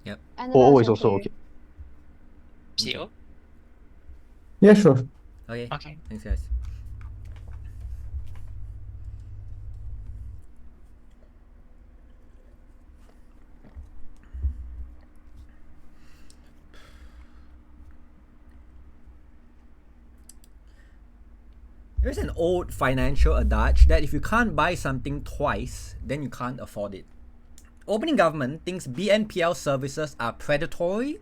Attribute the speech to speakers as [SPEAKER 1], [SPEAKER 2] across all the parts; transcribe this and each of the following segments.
[SPEAKER 1] Yep.
[SPEAKER 2] OO
[SPEAKER 3] that's
[SPEAKER 2] is also
[SPEAKER 3] okay.
[SPEAKER 2] okay.
[SPEAKER 4] CO?
[SPEAKER 2] Yeah, sure.
[SPEAKER 1] Okay.
[SPEAKER 4] Okay.
[SPEAKER 1] Thanks, guys. There's an old financial adage that if you can't buy something twice, then you can't afford it. Opening government thinks BNPL services are predatory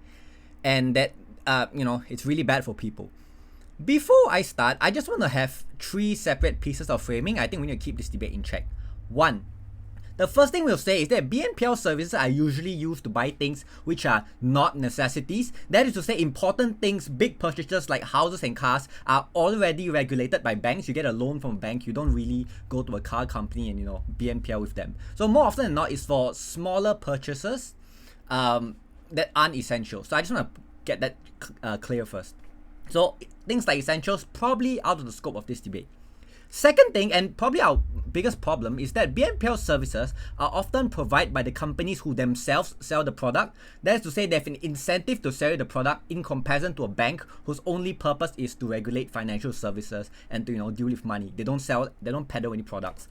[SPEAKER 1] and that it's really bad for people. Before I start, I just want to have three separate pieces of framing. I think we need to keep this debate in check. One, the first thing we'll say is that BNPL services are usually used to buy things which are not necessities. That is to say, important things, big purchases like houses and cars are already regulated by banks. You get a loan from a bank, you don't really go to a car company and BNPL with them. So more often than not, it's for smaller purchases that aren't essential. So I just want to get that clear first. So things like essentials probably out of the scope of this debate. Second thing, and probably our biggest problem, is that BNPL services are often provided by the companies who themselves sell the product. That is to say, they have an incentive to sell the product in comparison to a bank whose only purpose is to regulate financial services and to deal with money. They don't peddle any products.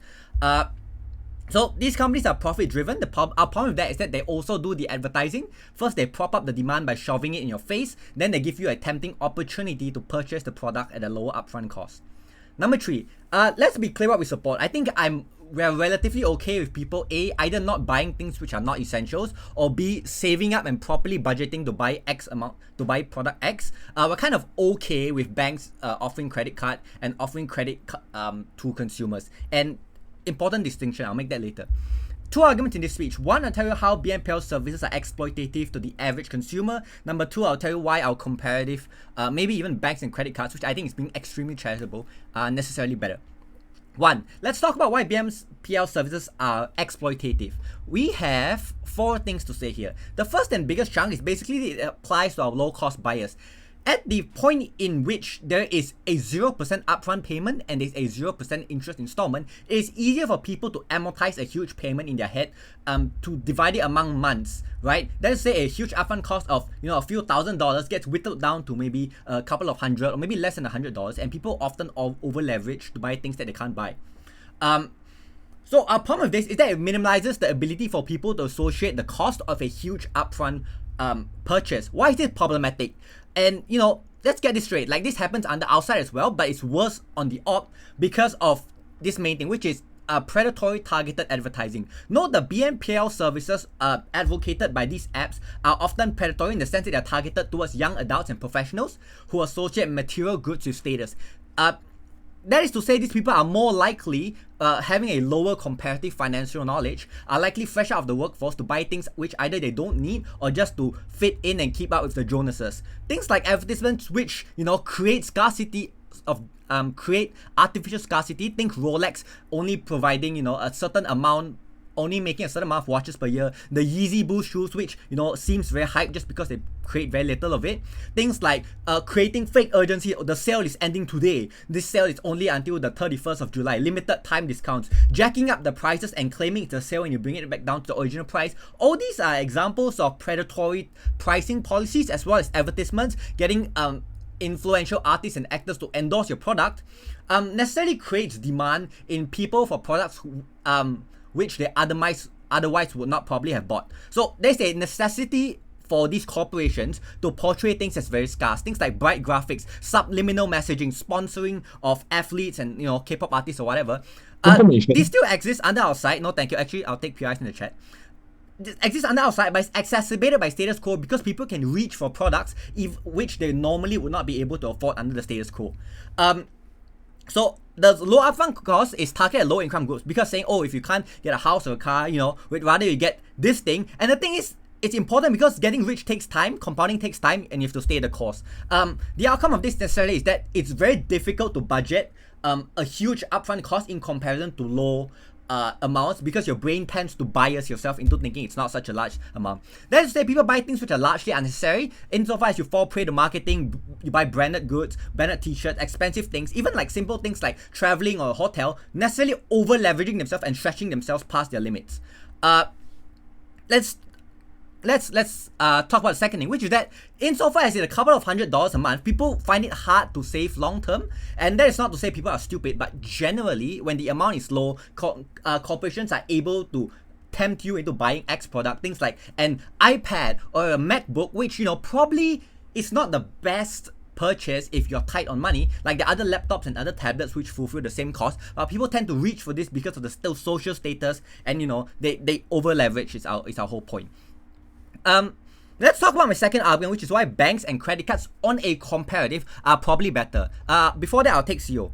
[SPEAKER 1] So these companies are profit driven. Our problem with that is that they also do the advertising. First, they prop up the demand by shoving it in your face. Then they give you a tempting opportunity to purchase the product at a lower upfront cost. Number three, let's be clear what we support. I think we're relatively okay with people A, either not buying things which are not essentials, or B, saving up and properly budgeting to buy X amount, to buy product X. We're kind of okay with banks offering credit card and offering credit to consumers. And important distinction, I'll make that later. Two arguments in this speech. One, I'll tell you how BNPL services are exploitative to the average consumer. Number two, I'll tell you why our comparative, maybe even banks and credit cards, which I think is being extremely charitable, are necessarily better. One, let's talk about why BNPL services are exploitative. We have four things to say here. The first and biggest chunk is basically it applies to our low-cost buyers. At the point in which there is a 0% upfront payment and there's a 0% interest installment, it is easier for people to amortize a huge payment in their head to divide it among months, right? Let's say a huge upfront cost of a few $1,000s gets whittled down to maybe a couple of hundred or maybe less than $100, and people often over leverage to buy things that they can't buy. So our problem with this is that it minimizes the ability for people to associate the cost of a huge upfront purchase. Why is this problematic? And let's get this straight. Like, this happens on the outside as well, but it's worse on the op because of this main thing, which is predatory targeted advertising. Note the BNPL services advocated by these apps are often predatory in the sense that they're targeted towards young adults and professionals who associate material goods with status. That is to say, these people are more likely, having a lower comparative financial knowledge, are likely fresh out of the workforce to buy things which either they don't need or just to fit in and keep up with the Jonases. Things like advertisements which, create scarcity of create artificial scarcity. Think Rolex only providing, a certain amount, only making a certain amount of watches per year. The Yeezy Boost shoes, which seems very hype just because they create very little of it. Things like creating fake urgency. The sale is ending today. This sale is only until the 31st of July. Limited time discounts. Jacking up the prices and claiming it's a sale and you bring it back down to the original price. All these are examples of predatory pricing policies as well as advertisements. Getting influential artists and actors to endorse your product necessarily creates demand in people for products which they otherwise would not probably have bought. So there's a necessity for these corporations to portray things as very scarce. Things like bright graphics, subliminal messaging, sponsoring of athletes and K-pop artists or whatever. These still exist under our site. No, thank you. Actually, I'll take PRs in the chat. This exists under our site, but it's exacerbated by status quo because people can reach for products which they normally would not be able to afford under the status quo. So the low upfront cost is targeted at low income groups because saying, oh, if you can't get a house or a car, we'd rather you get this thing. And the thing is, it's important because getting rich takes time, compounding takes time, and you have to stay the course. The outcome of this necessarily is that it's very difficult to budget a huge upfront cost in comparison to low amounts because your brain tends to bias yourself into thinking it's not such a large amount. That is to say, people buy things which are largely unnecessary insofar as you fall prey to marketing. You buy branded goods, branded t-shirts, expensive things, even like simple things like traveling or a hotel, necessarily over leveraging themselves and stretching themselves past their limits. Let's let's talk about the second thing, which is that insofar as it's a couple of $100 a month, people find it hard to save long term. And that is not to say people are stupid, but generally, when the amount is low, corporations are able to tempt you into buying X product, things like an iPad or a MacBook, which, you know, probably is not the best purchase if you're tight on money, like the other laptops and other tablets which fulfill the same cost. But people tend to reach for this because of the still social status, and you know, they over leverage is our whole point. Let's talk about my second argument, which is why banks and credit cards on a comparative are probably better. Before that, I'll take CEO.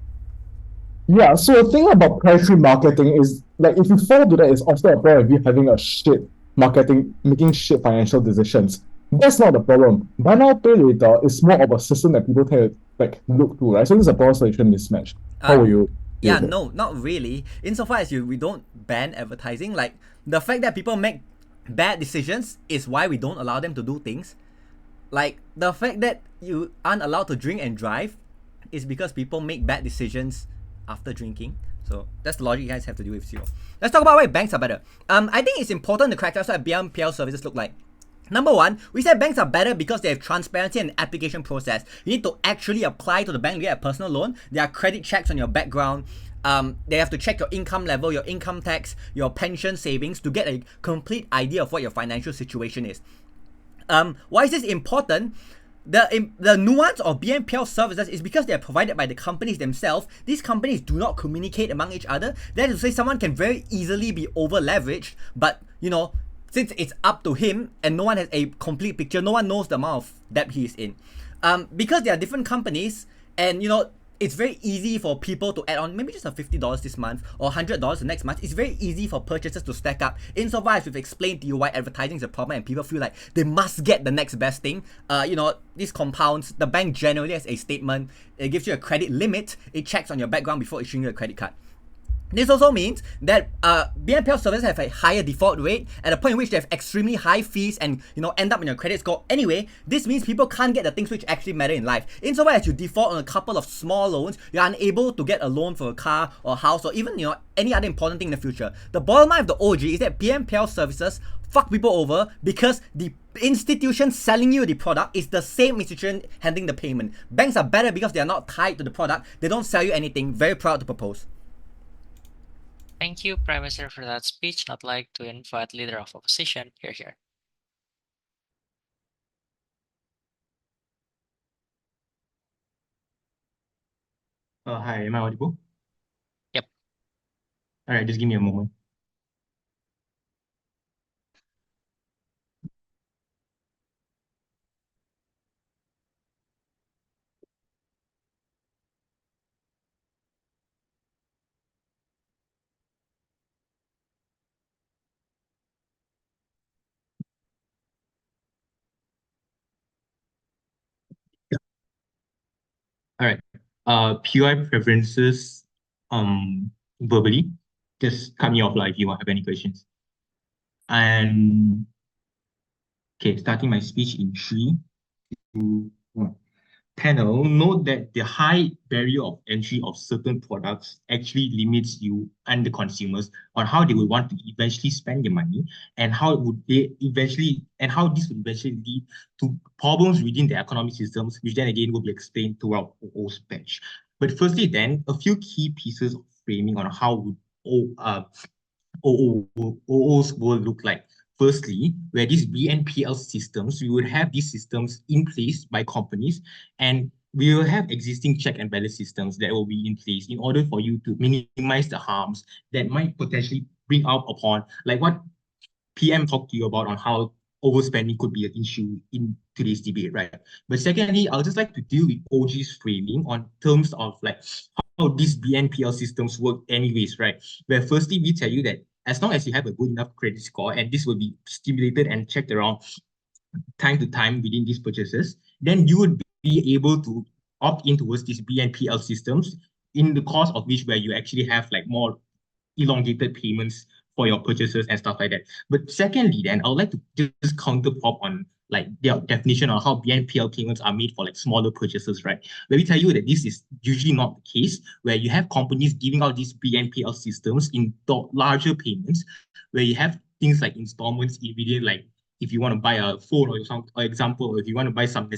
[SPEAKER 2] Yeah, so the thing about predatory marketing is, like, if you fall to that, it's often a problem of you having a shit marketing, making shit financial decisions. That's not the problem. Buy now, pay later is more of a system that people tend to, like, look to, right? So this is a problem solution mismatch. How will you?
[SPEAKER 1] Yeah, no, not really. Insofar as we don't ban advertising, like the fact that people make bad decisions is why we don't allow them to do things. Like the fact that you aren't allowed to drink and drive is because people make bad decisions after drinking. So that's the logic you guys have to do with zero. Let's talk about why banks are better. I think it's important to characterize what BNPL services look like. Number one, we said banks are better because they have transparency and application process. You need to actually apply to the bank to get a personal loan. There are credit checks on your background. They have to check your income level, your income tax, your pension savings to get a complete idea of what your financial situation is. Why is this important? The nuance of BNPL services is because they are provided by the companies themselves. These companies do not communicate among each other. That is to say, someone can very easily be over leveraged, but you know, since it's up to him and no one has a complete picture, no one knows the amount of debt he is in. Because there are different companies, and you know, it's very easy for people to add on maybe just a $50 this month or $100 the next month. It's very easy for purchases to stack up. Insofar as we've explained to you why advertising is a problem and people feel like they must get the next best thing, you know, this compounds. The bank generally has a statement. It gives you a credit limit. It checks on your background before issuing you a credit card. This also means that BNPL services have a higher default rate at a point in which they have extremely high fees and, you know, end up in your credit score. Anyway, this means people can't get the things which actually matter in life. Insofar as you default on a couple of small loans, you're unable to get a loan for a car or a house or even, you know, any other important thing in the future. The bottom line of the OG is that BNPL services fuck people over because the institution selling you the product is the same institution handling the payment. Banks are better because they are not tied to the product. They don't sell you anything. Very proud to propose.
[SPEAKER 4] Thank you, Prime Minister, for that speech. I'd like to invite Leader of Opposition. Here.
[SPEAKER 3] Hi, am I audible?
[SPEAKER 4] Yep.
[SPEAKER 3] All right, just give me a moment. All right. POI preferences, verbally. Just cut me off if you have any questions. And okay, starting my speech in 3, 2, 1. Panel, note that the high barrier of entry of certain products actually limits you and the consumers on how they would want to eventually spend their money and how this would eventually lead to problems within the economic systems, which then again will be explained throughout OO's speech. But firstly, then a few key pieces of framing on how would OOs will look like. Firstly, where these BNPL systems, we would have these systems in place by companies, and we will have existing check and balance systems that will be in place in order for you to minimize the harms that might potentially bring out upon, like what PM talked to you about on how overspending could be an issue in today's debate, right? But secondly, I'll just like to deal with OG's framing on terms of like how these BNPL systems work anyways, right? Where firstly, we tell you that as long as you have a good enough credit score, and this will be stimulated and checked around time to time within these purchases, then you would be able to opt in towards these BNPL systems, in the course of which where you actually have like more elongated payments for your purchases and stuff like that. But secondly, then I would like to just counter pop on like their definition on how BNPL payments are made for like smaller purchases, right? Where we tell you that this is usually not the case, where you have companies giving out these BNPL systems in larger payments, where you have things like installments within like if you want to buy a phone or some example, or if you want to buy some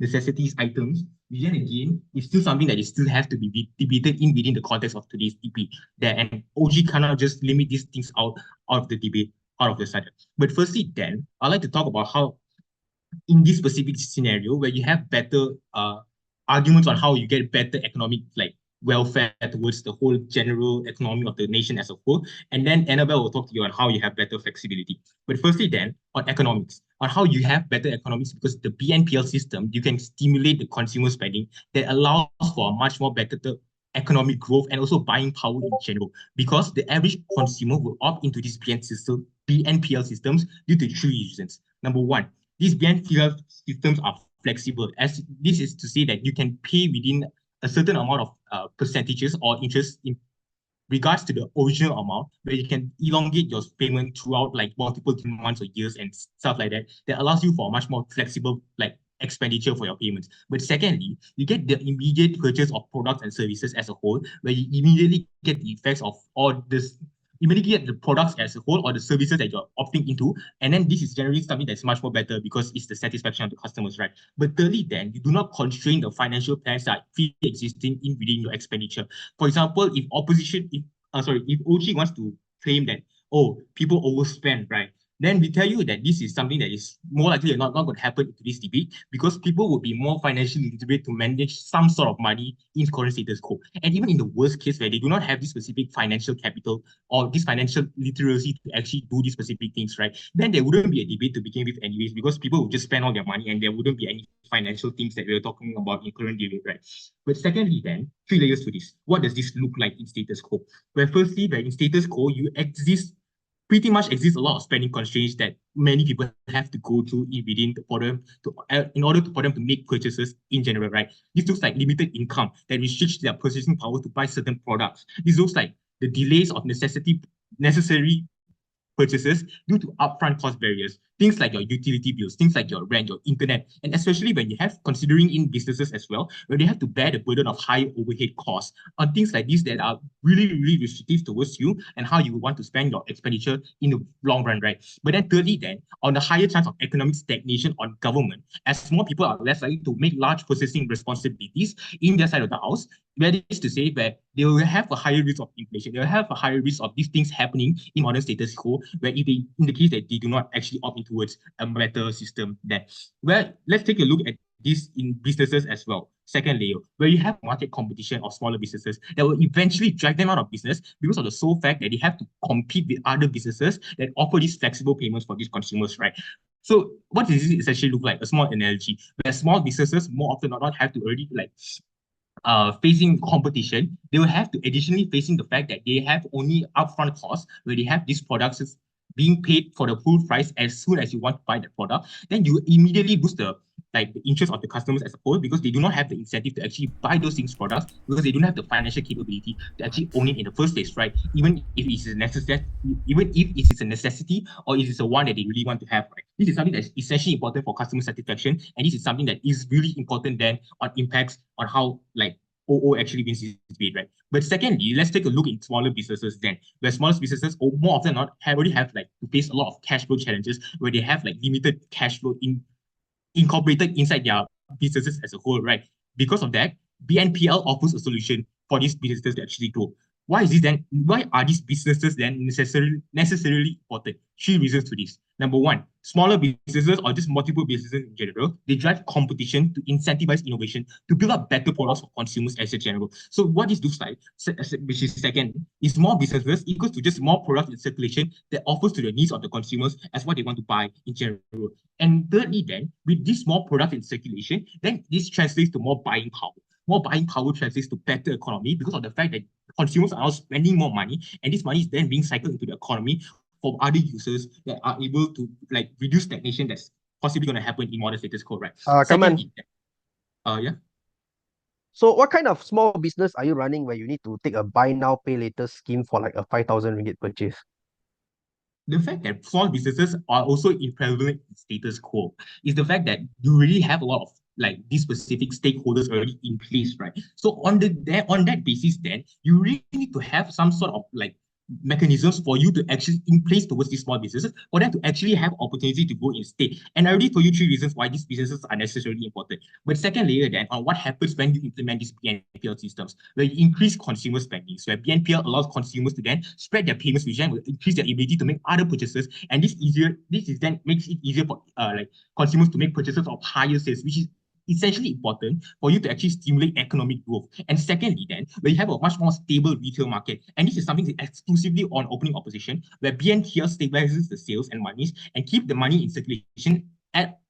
[SPEAKER 3] necessities items, then again, it's still something that is still have to be debated in within the context of today's debate. That and OG cannot just limit these things out of the debate, out of the sudden. But firstly, then I'd like to talk about how in this specific scenario where you have better arguments on how you get better economic welfare towards the whole general economy of the nation as a whole. And then Annabelle will talk to you on how you have better flexibility. But firstly then, on economics, on how you have better economics, because the BNPL system, you can stimulate the consumer spending that allows for a much more better economic growth and also buying power in general, because the average consumer will opt into these BNPL systems due to three reasons. Number one, these BNPL systems are flexible, as this is to say that you can pay within a certain amount of percentages or interest in regards to the original amount, where you can elongate your payment throughout multiple months or years and stuff like that. That allows you for a much more flexible expenditure for your payments. But secondly, you get the immediate purchase of products and services as a whole, where you immediately get the effects of all this, immediately get the products as a whole or the services that you're opting into. And then this is generally something that's much more better because it's the satisfaction of the customers, right? But thirdly, then you do not constrain the financial plans that are pre-existing in within your expenditure. For example, if OG wants to claim that, oh, people overspend, right? Then we tell you that this is something that is more likely not going to happen in this debate, because people will be more financially literate to manage some sort of money in current status quo. And even in the worst case where they do not have this specific financial capital or this financial literacy to actually do these specific things, right? Then there wouldn't be a debate to begin with anyways, because people would just spend all their money and there wouldn't be any financial things that we're talking about in current debate, right? But secondly then, three layers to this. What does this look like in status quo? Where firstly, where in status quo, pretty much exists a lot of spending constraints that many people have to go through in order for them to make purchases in general, right? This looks like limited income that restricts their purchasing power to buy certain products. This looks like the delays of necessary purchases due to upfront cost barriers, things like your utility bills, things like your rent, your internet, and especially when you have considering in businesses as well, where they have to bear the burden of high overhead costs on things like this that are really, really restrictive towards you and how you want to spend your expenditure in the long run, right? But then thirdly, then, on the higher chance of economic stagnation on government, as more people are less likely to make large purchasing responsibilities in their side of the house, that is to say that they will have a higher risk of inflation. They will have a higher risk of these things happening in modern status quo, where if they, in the case that they do not actually opt in towards a better system, then, well, let's take a look at this in businesses as well. Second layer, where you have market competition of smaller businesses that will eventually drag them out of business because of the sole fact that they have to compete with other businesses that offer these flexible payments for these consumers, right? So what does this essentially look like? A small analogy, where small businesses more often than not have to already facing competition, they will have to additionally facing the fact that they have only upfront costs where they have these products being paid for the full price as soon as you want to buy the product. Then you immediately boost the interest of the customers as a whole, because they do not have the incentive to actually buy those things products, because they don't have the financial capability to actually own it in the first place, right? Even if it's a necessity or it is a one that they really want to have, right? This is something that's essentially important for customer satisfaction, and this is something that is really important then on impacts on how OO actually wins this debate, right? But secondly, let's take a look in smaller businesses then, where smaller businesses more often than not already have to face a lot of cash flow challenges, where they have limited cash flow incorporated inside their businesses as a whole, right? Because of that, BNPL offers a solution for these businesses to actually grow. Why is this then? Why are these businesses then necessarily important? Three reasons to this. Number one, smaller businesses or just multiple businesses in general, they drive competition to incentivize innovation to build up better products for consumers as a general. So what this looks like, which is second, is more businesses equals to just more products in circulation that offers to the needs of the consumers as what they want to buy in general. And thirdly, then, with this more products in circulation, then this translates to more buying power. More buying power translates to better economy because of the fact that consumers are now spending more money, and this money is then being cycled into the economy for other users that are able to reduce stagnation that's possibly going to happen in modern status quo, right?
[SPEAKER 5] Secondly,
[SPEAKER 3] yeah.
[SPEAKER 5] So what kind of small business are you running where you need to take a buy now, pay later scheme for a 5,000 ringgit purchase?
[SPEAKER 3] The fact that small businesses are also prevalent in status quo is the fact that you really have a lot of these specific stakeholders already in place, right? So on that basis, then you really need to have some sort of mechanisms for you to actually in place towards these small businesses, for them to actually have opportunity to go instead. And I already told you 3 reasons why these businesses are necessarily important. But second layer then on what happens when you implement these BNPL systems, where you increase consumer spending. So BNPL allows consumers to then spread their payments, which then will increase their ability to make other purchases. And this is then makes it easier for like consumers to make purchases of higher sales, which is essentially important for you to actually stimulate economic growth. And secondly, then, where you have a much more stable retail market, and this is something that's exclusively on opening opposition, where BNPL stabilizes the sales and monies and keep the money in circulation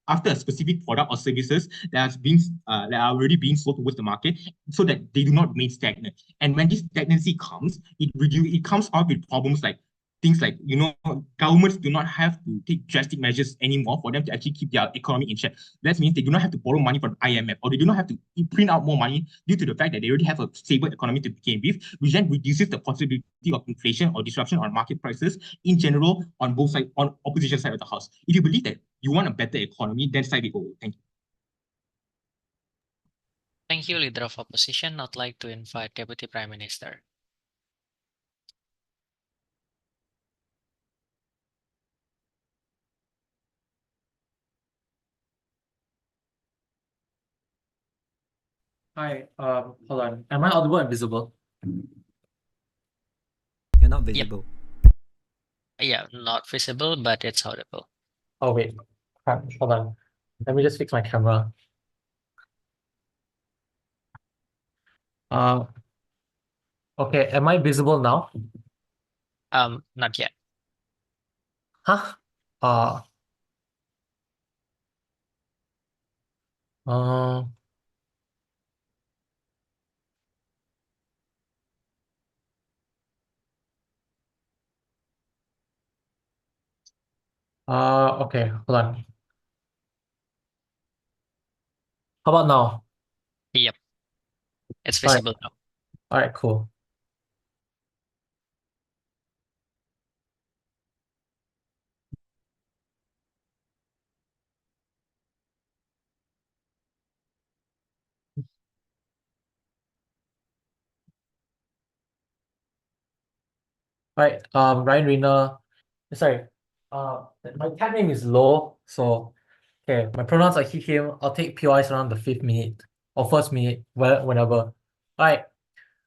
[SPEAKER 3] after a specific product or services that are already being sold towards the market, so that they do not remain stagnant. And when this stagnancy comes, it comes out with problems like things like, governments do not have to take drastic measures anymore for them to actually keep their economy in check. That means they do not have to borrow money from IMF, or they do not have to print out more money due to the fact that they already have a stable economy to begin with, which then reduces the possibility of inflation or disruption on market prices in general on both sides, on opposition side of the house. If you believe that you want a better economy, then side it over. Thank you.
[SPEAKER 4] Thank you, Leader of Opposition. I'd like to invite Deputy Prime Minister.
[SPEAKER 6] Hi, hold on. Am I audible and visible?
[SPEAKER 1] You're not visible.
[SPEAKER 4] Yeah, not visible, but it's audible.
[SPEAKER 6] Oh, wait. Crap, hold on. Let me just fix my camera. Okay, am I visible now?
[SPEAKER 4] Not yet.
[SPEAKER 6] Huh? Uh, okay, hold on. How about now?
[SPEAKER 4] Yep. It's
[SPEAKER 6] All right.
[SPEAKER 4] visible now.
[SPEAKER 6] All right, cool. All right, Rayner. Sorry. My tag name is Lo, so okay, my pronouns are he, him. I'll take POIs around the 5th minute or 1st minute, whenever. All right.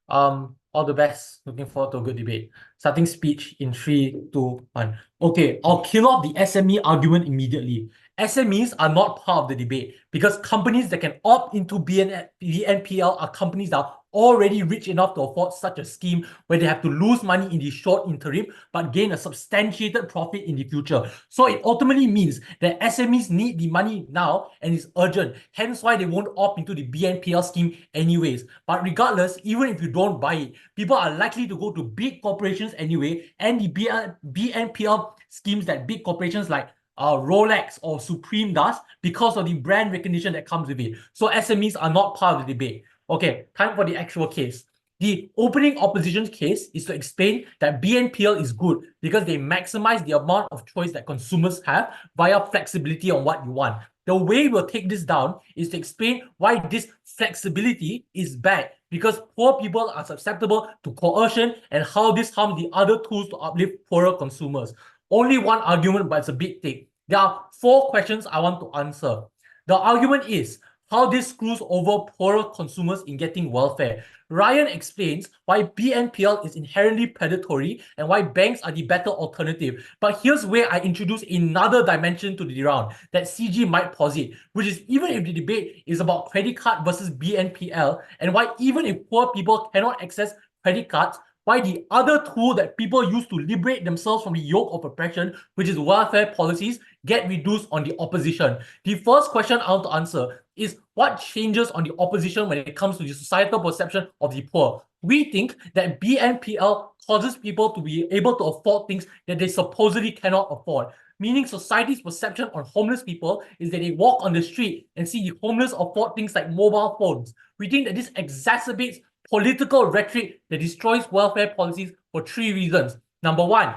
[SPEAKER 6] All the best. Looking forward to a good debate. Starting speech in 3, 2, 1. Okay, I'll kill off the SME argument immediately. SMEs are not part of the debate because companies that can opt into BNPL are companies that are already rich enough to afford such a scheme where they have to lose money in the short interim but gain a substantiated profit in the future. So it ultimately means that SMEs need the money now and it's urgent. Hence why they won't opt into the BNPL scheme anyways. But regardless, even if you don't buy it, people are likely to go to big corporations anyway, and the BNPL schemes that big corporations like Rolex or Supreme does because of the brand recognition that comes with it. So SMEs are not part of the debate. Okay, time for the actual case. The opening opposition's case is to explain that BNPL is good because they maximize the amount of choice that consumers have via flexibility on what you want. The way we'll take this down is to explain why this flexibility is bad because poor people are susceptible to coercion and how this harms the other tools to uplift poorer consumers. Only one argument, but it's a big take. There are 4 questions I want to answer. The argument is how this screws over poorer consumers in getting welfare. Ryan explains why BNPL is inherently predatory and why banks are the better alternative. But here's where I introduce another dimension to the round that CG might posit, which is even if the debate is about credit card versus BNPL, and why even if poor people cannot access credit cards, why the other tool that people use to liberate themselves from the yoke of oppression, which is welfare policies, get reduced on the opposition. The first question I want to answer is what changes on the opposition when it comes to the societal perception of the poor. We think that BNPL causes people to be able to afford things that they supposedly cannot afford. Meaning society's perception on homeless people is that they walk on the street and see the homeless afford things like mobile phones. We think that this exacerbates political rhetoric that destroys welfare policies for 3 reasons. Number 1,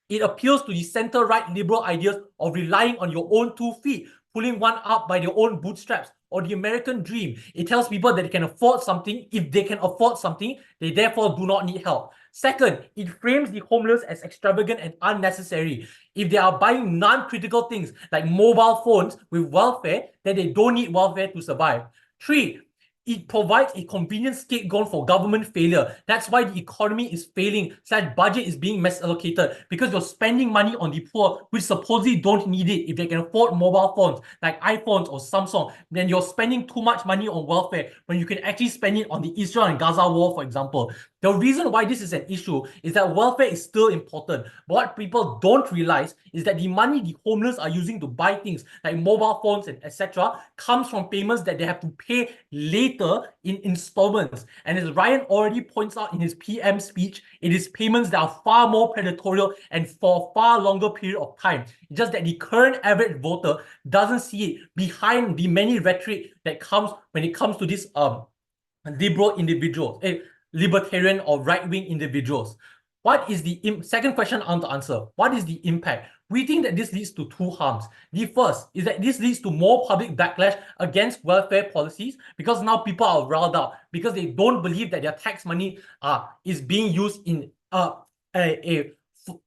[SPEAKER 6] it appeals to the center-right liberal ideas of relying on your own 2 feet. pulling one up by their own bootstraps, or the American dream. It tells people that they can afford something. If they can afford something, they therefore do not need help. Second, it frames the homeless as extravagant and unnecessary. If they are buying non-critical things like mobile phones with welfare, then they don't need welfare to survive. Three, it provides a convenient scapegoat for government failure. That's why the economy is failing. Budget is being misallocated because you're spending money on the poor, which supposedly don't need it. If they can afford mobile phones like iPhones or Samsung, then you're spending too much money on welfare when you can actually spend it on the Israel and Gaza war, for example. The reason why this is an issue is that welfare is still important. But what people don't realize is that the money the homeless are using to buy things like mobile phones and etc. comes from payments that they have to pay later in installments. And as Ryan already points out in his PM speech, it is payments that are far more predatory and for a far longer period of time. It's just that the current average voter doesn't see it behind the many rhetoric that comes when it comes to this liberal individuals, libertarian or right-wing individuals. What is the second question I want to answer? What is the impact? We think that this leads to two harms. The first is that this leads to more public backlash against welfare policies because now people are riled up because they don't believe that their tax money is being used in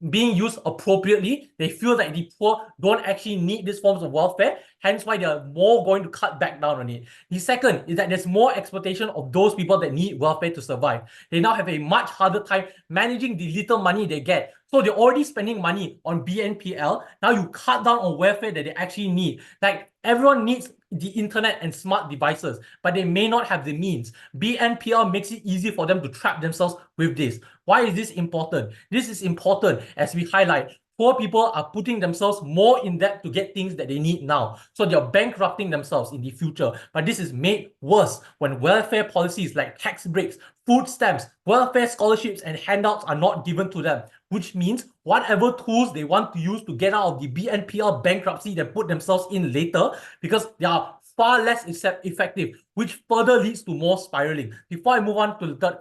[SPEAKER 6] being used appropriately. They feel that the poor don't actually need these forms of welfare, hence why they're more going to cut back down on it. The second is that there's more exploitation of those people that need welfare to survive. They now have a much harder time managing the little money they get. So they're already spending money on BNPL. Now you cut down on welfare that they actually need. Like everyone needs the internet and smart devices, but they may not have the means. BNPL makes it easy for them to trap themselves with this. Why is this important? This is important as we highlight poor people are putting themselves more in debt to get things that they need now. So they're bankrupting themselves in the future. But this is made worse when welfare policies like tax breaks, food stamps, welfare scholarships, and handouts are not given to them, which means whatever tools they want to use to get out of the BNPL bankruptcy they put themselves in later, because they are far less effective, which further leads to more spiraling. Before I move on to the third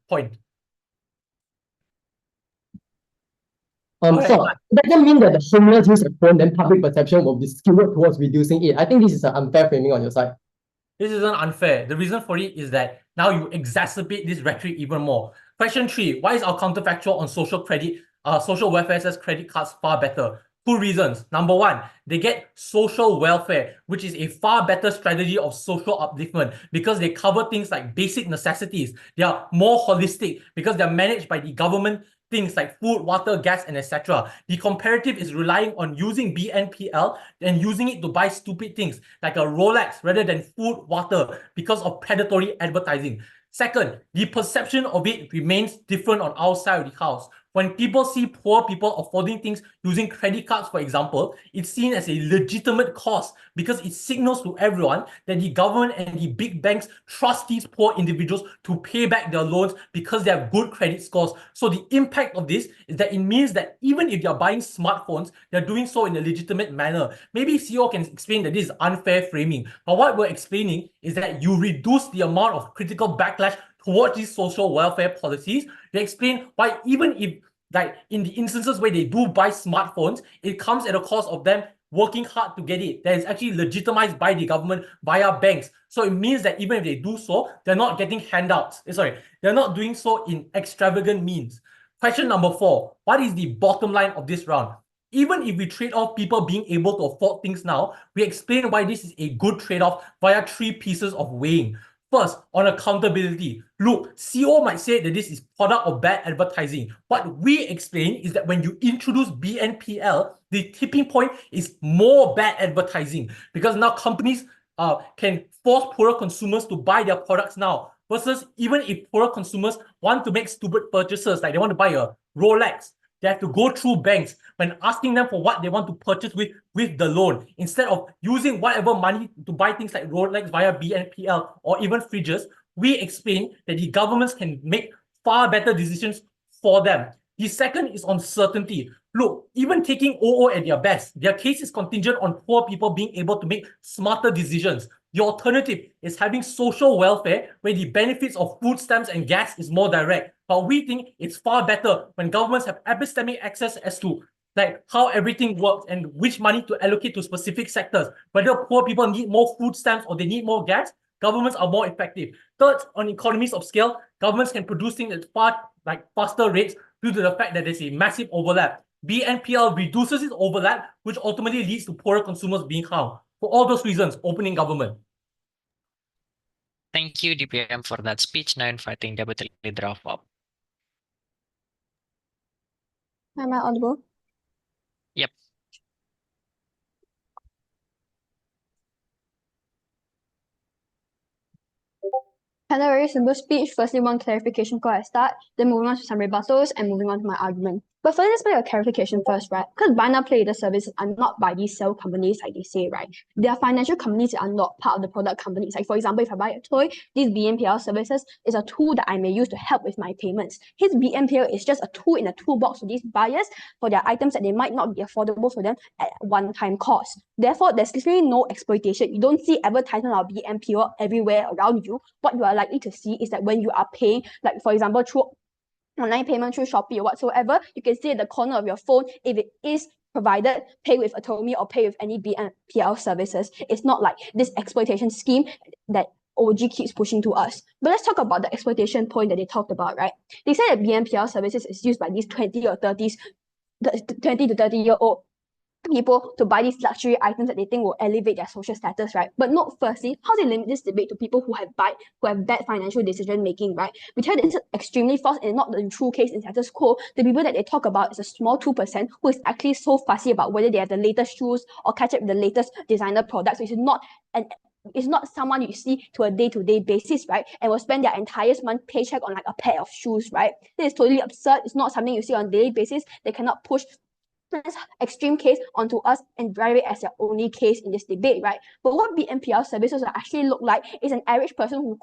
[SPEAKER 6] point.
[SPEAKER 7] So that doesn't mean that the homeless use a phone, then public perception will be skewed towards reducing it. I think this is an unfair framing on your side.
[SPEAKER 6] This isn't unfair. The reason for it is that now you exacerbate this rhetoric even more. Question 3, why is our counterfactual on social credit, social welfare says credit cards far better? 2 reasons. Number 1, they get social welfare, which is a far better strategy of social upliftment because they cover things like basic necessities. They are more holistic because they're managed by the government, things like food, water, gas, and etc. The comparative is relying on using BNPL and using it to buy stupid things like a Rolex rather than food, water because of predatory advertising. Second, the perception of it remains different on our side of the house. When people see poor people affording things using credit cards, for example, it's seen as a legitimate cause because it signals to everyone that the government and the big banks trust these poor individuals to pay back their loans because they have good credit scores. So the impact of this is that it means that even if they're buying smartphones, they're doing so in a legitimate manner. Maybe CEO can explain that this is unfair framing, but what we're explaining is that you reduce the amount of critical backlash towards these social welfare policies. They explain why even if, like in the instances where they do buy smartphones, it comes at a cost of them working hard to get it. That is actually legitimized by the government via banks. So it means that even if they do so, they're not getting handouts. They're not doing so in extravagant means. Question number 4, what is the bottom line of this round? Even if we trade off people being able to afford things now, we explain why this is a good trade-off via 3 pieces of weighing. First, on accountability. Look, CEO might say that this is product of bad advertising. What we explain is that when you introduce BNPL, the tipping point is more bad advertising because now companies can force poorer consumers to buy their products now versus even if poorer consumers want to make stupid purchases, like they want to buy a Rolex, they have to go through banks when asking them for what they want to purchase with the loan. Instead of using whatever money to buy things like Rolex via BNPL or even fridges, we explain that the governments can make far better decisions for them. The second is on certainty. Look, even taking OO at their best, their case is contingent on poor people being able to make smarter decisions. The alternative is having social welfare where the benefits of food stamps and gas is more direct. But we think it's far better when governments have epistemic access as to like how everything works and which money to allocate to specific sectors. Whether poor people need more food stamps or they need more gas, governments are more effective. Third, on economies of scale, governments can produce things at faster rates due to the fact that there's a massive overlap. BNPL reduces its overlap, which ultimately leads to poorer consumers being harmed. For all those reasons, opening government.
[SPEAKER 4] Thank you, DPM, for that speech. Now inviting Deputy Leader of Op.
[SPEAKER 8] Am I audible?
[SPEAKER 4] Yep.
[SPEAKER 8] Had a very simple speech. Firstly, one clarification before I start, then moving on to some rebuttals and moving on to my argument. But first, let's make a clarification first, right? Because buy now, pay later services are not by these sell companies like they say, right? They are financial companies that are not part of the product companies. Like for example, if I buy a toy, these BNPL services is a tool that I may use to help with my payments. His BNPL is just a tool in a toolbox for these buyers for their items that they might not be affordable for them at one-time cost. Therefore, there's literally no exploitation. You don't see advertisement of BNPL everywhere around you. What you are likely to see is that when you are paying, like for example, through online payment through Shopee or whatsoever, you can see at the corner of your phone if it is provided, pay with Atomi or pay with any BNPL services. It's not like this exploitation scheme that OG keeps pushing to us. But let's talk about the exploitation point that they talked about, right? They say that BNPL services is used by these 20 to 30-year-old people to buy these luxury items that they think will elevate their social status, right? But not firstly, how they limit this debate to people who have bad financial decision making, right? We tell this is extremely false and not the true case in status quo. The people that they talk about is a small 2% who is actually so fussy about whether they have the latest shoes or catch up with the latest designer products, which is not it's not someone you see to a day-to-day basis, right? And will spend their entire month paycheck on like a pair of shoes, right? This is totally absurd. It's not something you see on a daily basis. They cannot push this extreme case onto us and drive it as their only case in this debate, right? But what BNPL services actually look like is an average person who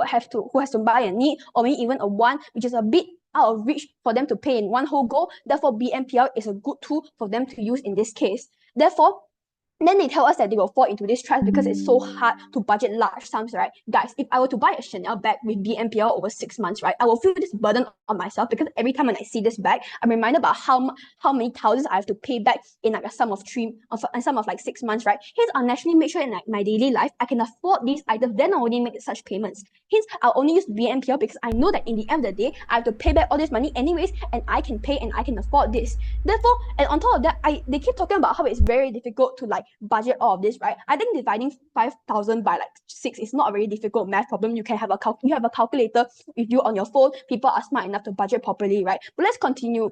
[SPEAKER 8] has to buy a need or maybe even a want, which is a bit out of reach for them to pay in one whole go. Therefore, BNPL is a good tool for them to use in this case. Therefore, then they tell us that they will fall into this trap because it's so hard to budget large sums, right? Guys, if I were to buy a Chanel bag with BNPL over 6 months, right, I will feel this burden on myself because every time when I see this bag, I'm reminded about how many thousands I have to pay back in like a sum of 6 months, right? Hence, I'll naturally make sure in like my daily life, I can afford these items, then I'll only make such payments. Hence, I'll only use BNPL because I know that in the end of the day, I have to pay back all this money anyways, and I can pay and I can afford this. Therefore, and on top of that, they keep talking about how it's very difficult to like budget all of this, right? I think dividing 5,000 by like 6 is not a very difficult math problem. You can have a calculator with you on your phone. People are smart enough to budget properly, right? But let's continue.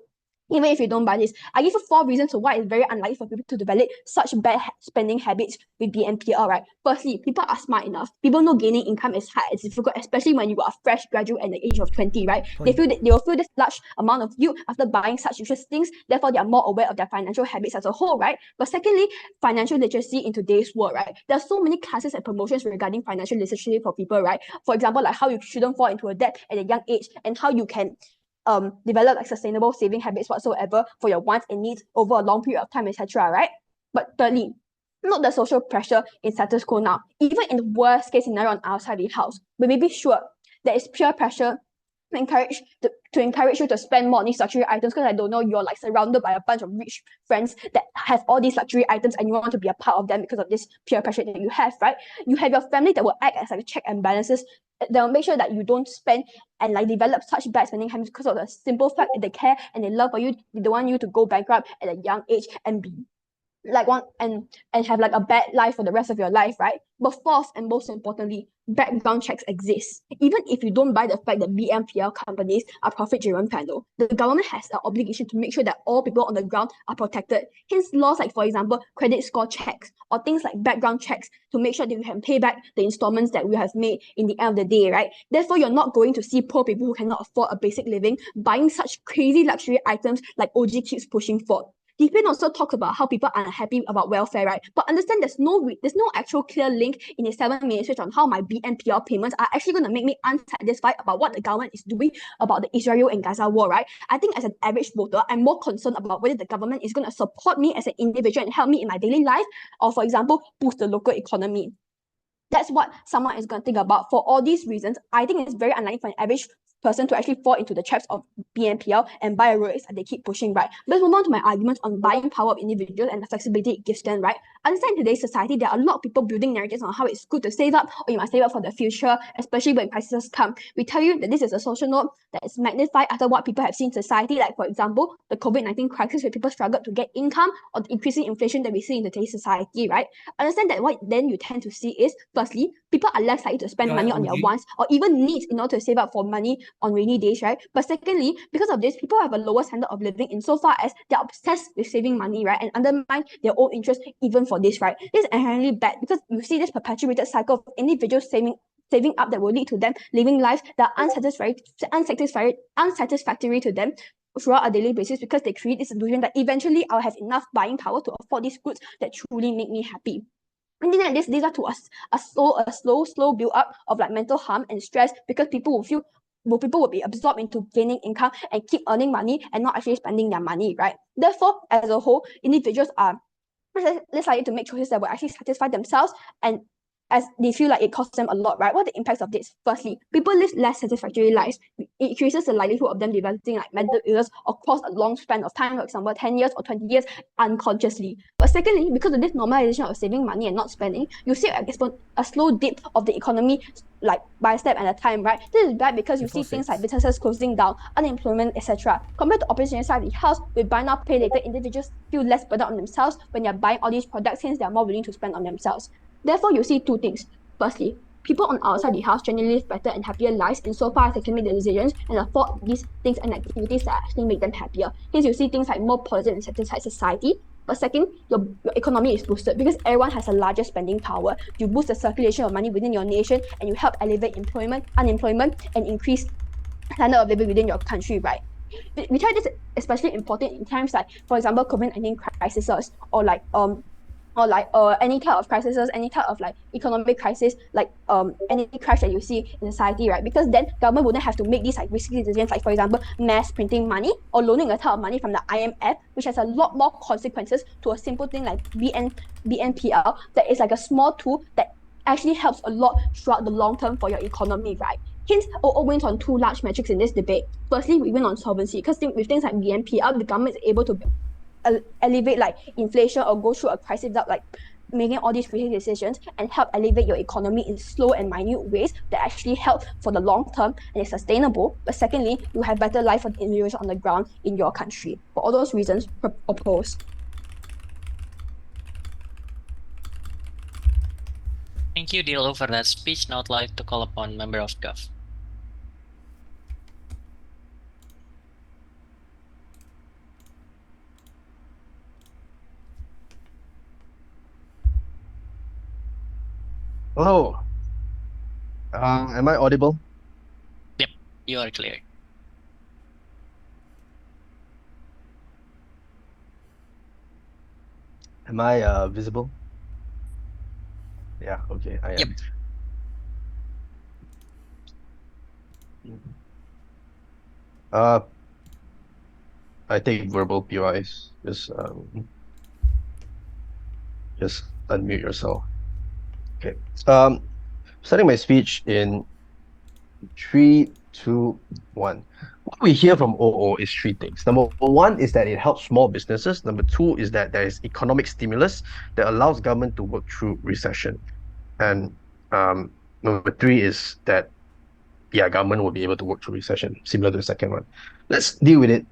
[SPEAKER 8] Even if you don't buy this, I give you 4 reasons why it's very unlikely for people to develop such bad spending habits with BNPL, right? Firstly, people are smart enough. People know gaining income is hard, it's difficult, especially when you are a fresh graduate at the age of 20, right? They will feel this large amount of guilt after buying such useless things. Therefore, they are more aware of their financial habits as a whole, right? But secondly, financial literacy in today's world, right? There are so many classes and promotions regarding financial literacy for people, right? For example, like how you shouldn't fall into a debt at a young age and how you can develop like sustainable saving habits whatsoever for your wants and needs over a long period of time, etc., right? But thirdly, note the social pressure in status quo now. Even in the worst case scenario on our side of the house, we may be sure there is peer pressure to encourage you to spend more on these luxury items because I don't know, you're like surrounded by a bunch of rich friends that have all these luxury items and you want to be a part of them because of this peer pressure that you have, right? You have your family that will act as like check and balances. They'll make sure that you don't spend and like develop such bad spending habits because of the simple fact that they care and they love for you. They don't want you to go bankrupt at a young age and be like and have like a bad life for the rest of your life, right? But fourth and most importantly, background checks exist. Even if you don't buy the fact that BNPL companies are profit-driven panel, the government has an obligation to make sure that all people on the ground are protected. Hence, laws like, for example, credit score checks or things like background checks to make sure that you can pay back the installments that we have made in the end of the day, right? Therefore, you're not going to see poor people who cannot afford a basic living buying such crazy luxury items like OG keeps pushing for. DPN also talks about how people are unhappy about welfare, right? But understand there's no actual clear link in the 7-minute speech on how my BNPL payments are actually going to make me unsatisfied about what the government is doing about the Israel and Gaza war, right? I think as an average voter, I'm more concerned about whether the government is going to support me as an individual and help me in my daily life, or for example, boost the local economy. That's what someone is going to think about. For all these reasons, I think it's very unlikely for an average person to actually fall into the traps of BNPL and buy a Rolex that they keep pushing, right? Let's move on to my arguments on buying power of individuals and the flexibility it gives them, right? Understand in today's society, there are a lot of people building narratives on how it's good to save up or you must save up for the future, especially when crises come. We tell you that this is a social norm that is magnified after what people have seen in society, like for example, the COVID-19 crisis where people struggled to get income or the increasing inflation that we see in today's society, right? Understand that what then you tend to see is, firstly, people are less likely to spend money on their wants or even needs in order to save up for money on rainy days, right? But secondly, because of this, people have a lower standard of living insofar as they're obsessed with saving money, right? And undermine their own interest even for this, right? This is inherently bad because you see this perpetuated cycle of individuals saving up that will lead to them living lives that are unsatisfactory to them throughout a daily basis because they create this illusion that eventually I'll have enough buying power to afford these goods that truly make me happy. And then this leads to a slow build up of like mental harm and stress because people will be absorbed into gaining income and keep earning money and not actually spending their money, right? Therefore, as a whole, individuals are less likely to make choices that will actually satisfy themselves and as they feel like it costs them a lot, right? What are the impacts of this? Firstly, people live less satisfactory lives. It increases the likelihood of them developing like mental illness across a long span of time, for example, 10 years or 20 years unconsciously. But secondly, because of this normalization of saving money and not spending, you see a slow dip of the economy like by a step at a time, right? This is bad because you see things like businesses closing down, unemployment, etc. Compared to opposition side of the house, with buy now, pay later, individuals feel less burden on themselves when they're buying all these products since they're more willing to spend on themselves. Therefore, you see two things. Firstly, people on outside the house generally live better and happier lives insofar as they can make the decisions and afford these things and activities that actually make them happier. Hence, you see things like more positive and satisfied society. But second, your economy is boosted because everyone has a larger spending power. You boost the circulation of money within your nation and you help elevate unemployment, and increase standard of living within your country, right? We try this especially important in times like, for example, COVID-19 crises or any type of crises, any type of like economic crisis, like any crash that you see in society, right? Because then government wouldn't have to make these like risky decisions, like for example, mass printing money or loaning a type of money from the IMF, which has a lot more consequences to a simple thing like BNPL that is like a small tool that actually helps a lot throughout the long term for your economy, right? Hence, OO wins on two large metrics in this debate. Firstly, we win on solvency because with things like BNPL, the government is able to elevate like inflation or go through a crisis without like making all these crazy decisions and help elevate your economy in slow and minute ways that actually help for the long term and is sustainable. But secondly, you have better life for the individuals on the ground in your country. For all those reasons, oppose.
[SPEAKER 4] Thank you, Dilo, for that speech. Now I'd like to call upon member of Gov.
[SPEAKER 5] Hello. Am I audible?
[SPEAKER 4] Yep, you are clear.
[SPEAKER 5] Am I visible? Yeah, okay, I am. Yep. I take verbal POIs. Just unmute yourself. Okay. Starting my speech in 3, 2, 1. What we hear from OO is three things. Number one is that it helps small businesses. Number two is that there is economic stimulus that allows government to work through recession. And number three is that, yeah, government will be able to work through recession, similar to the second one. Let's deal with it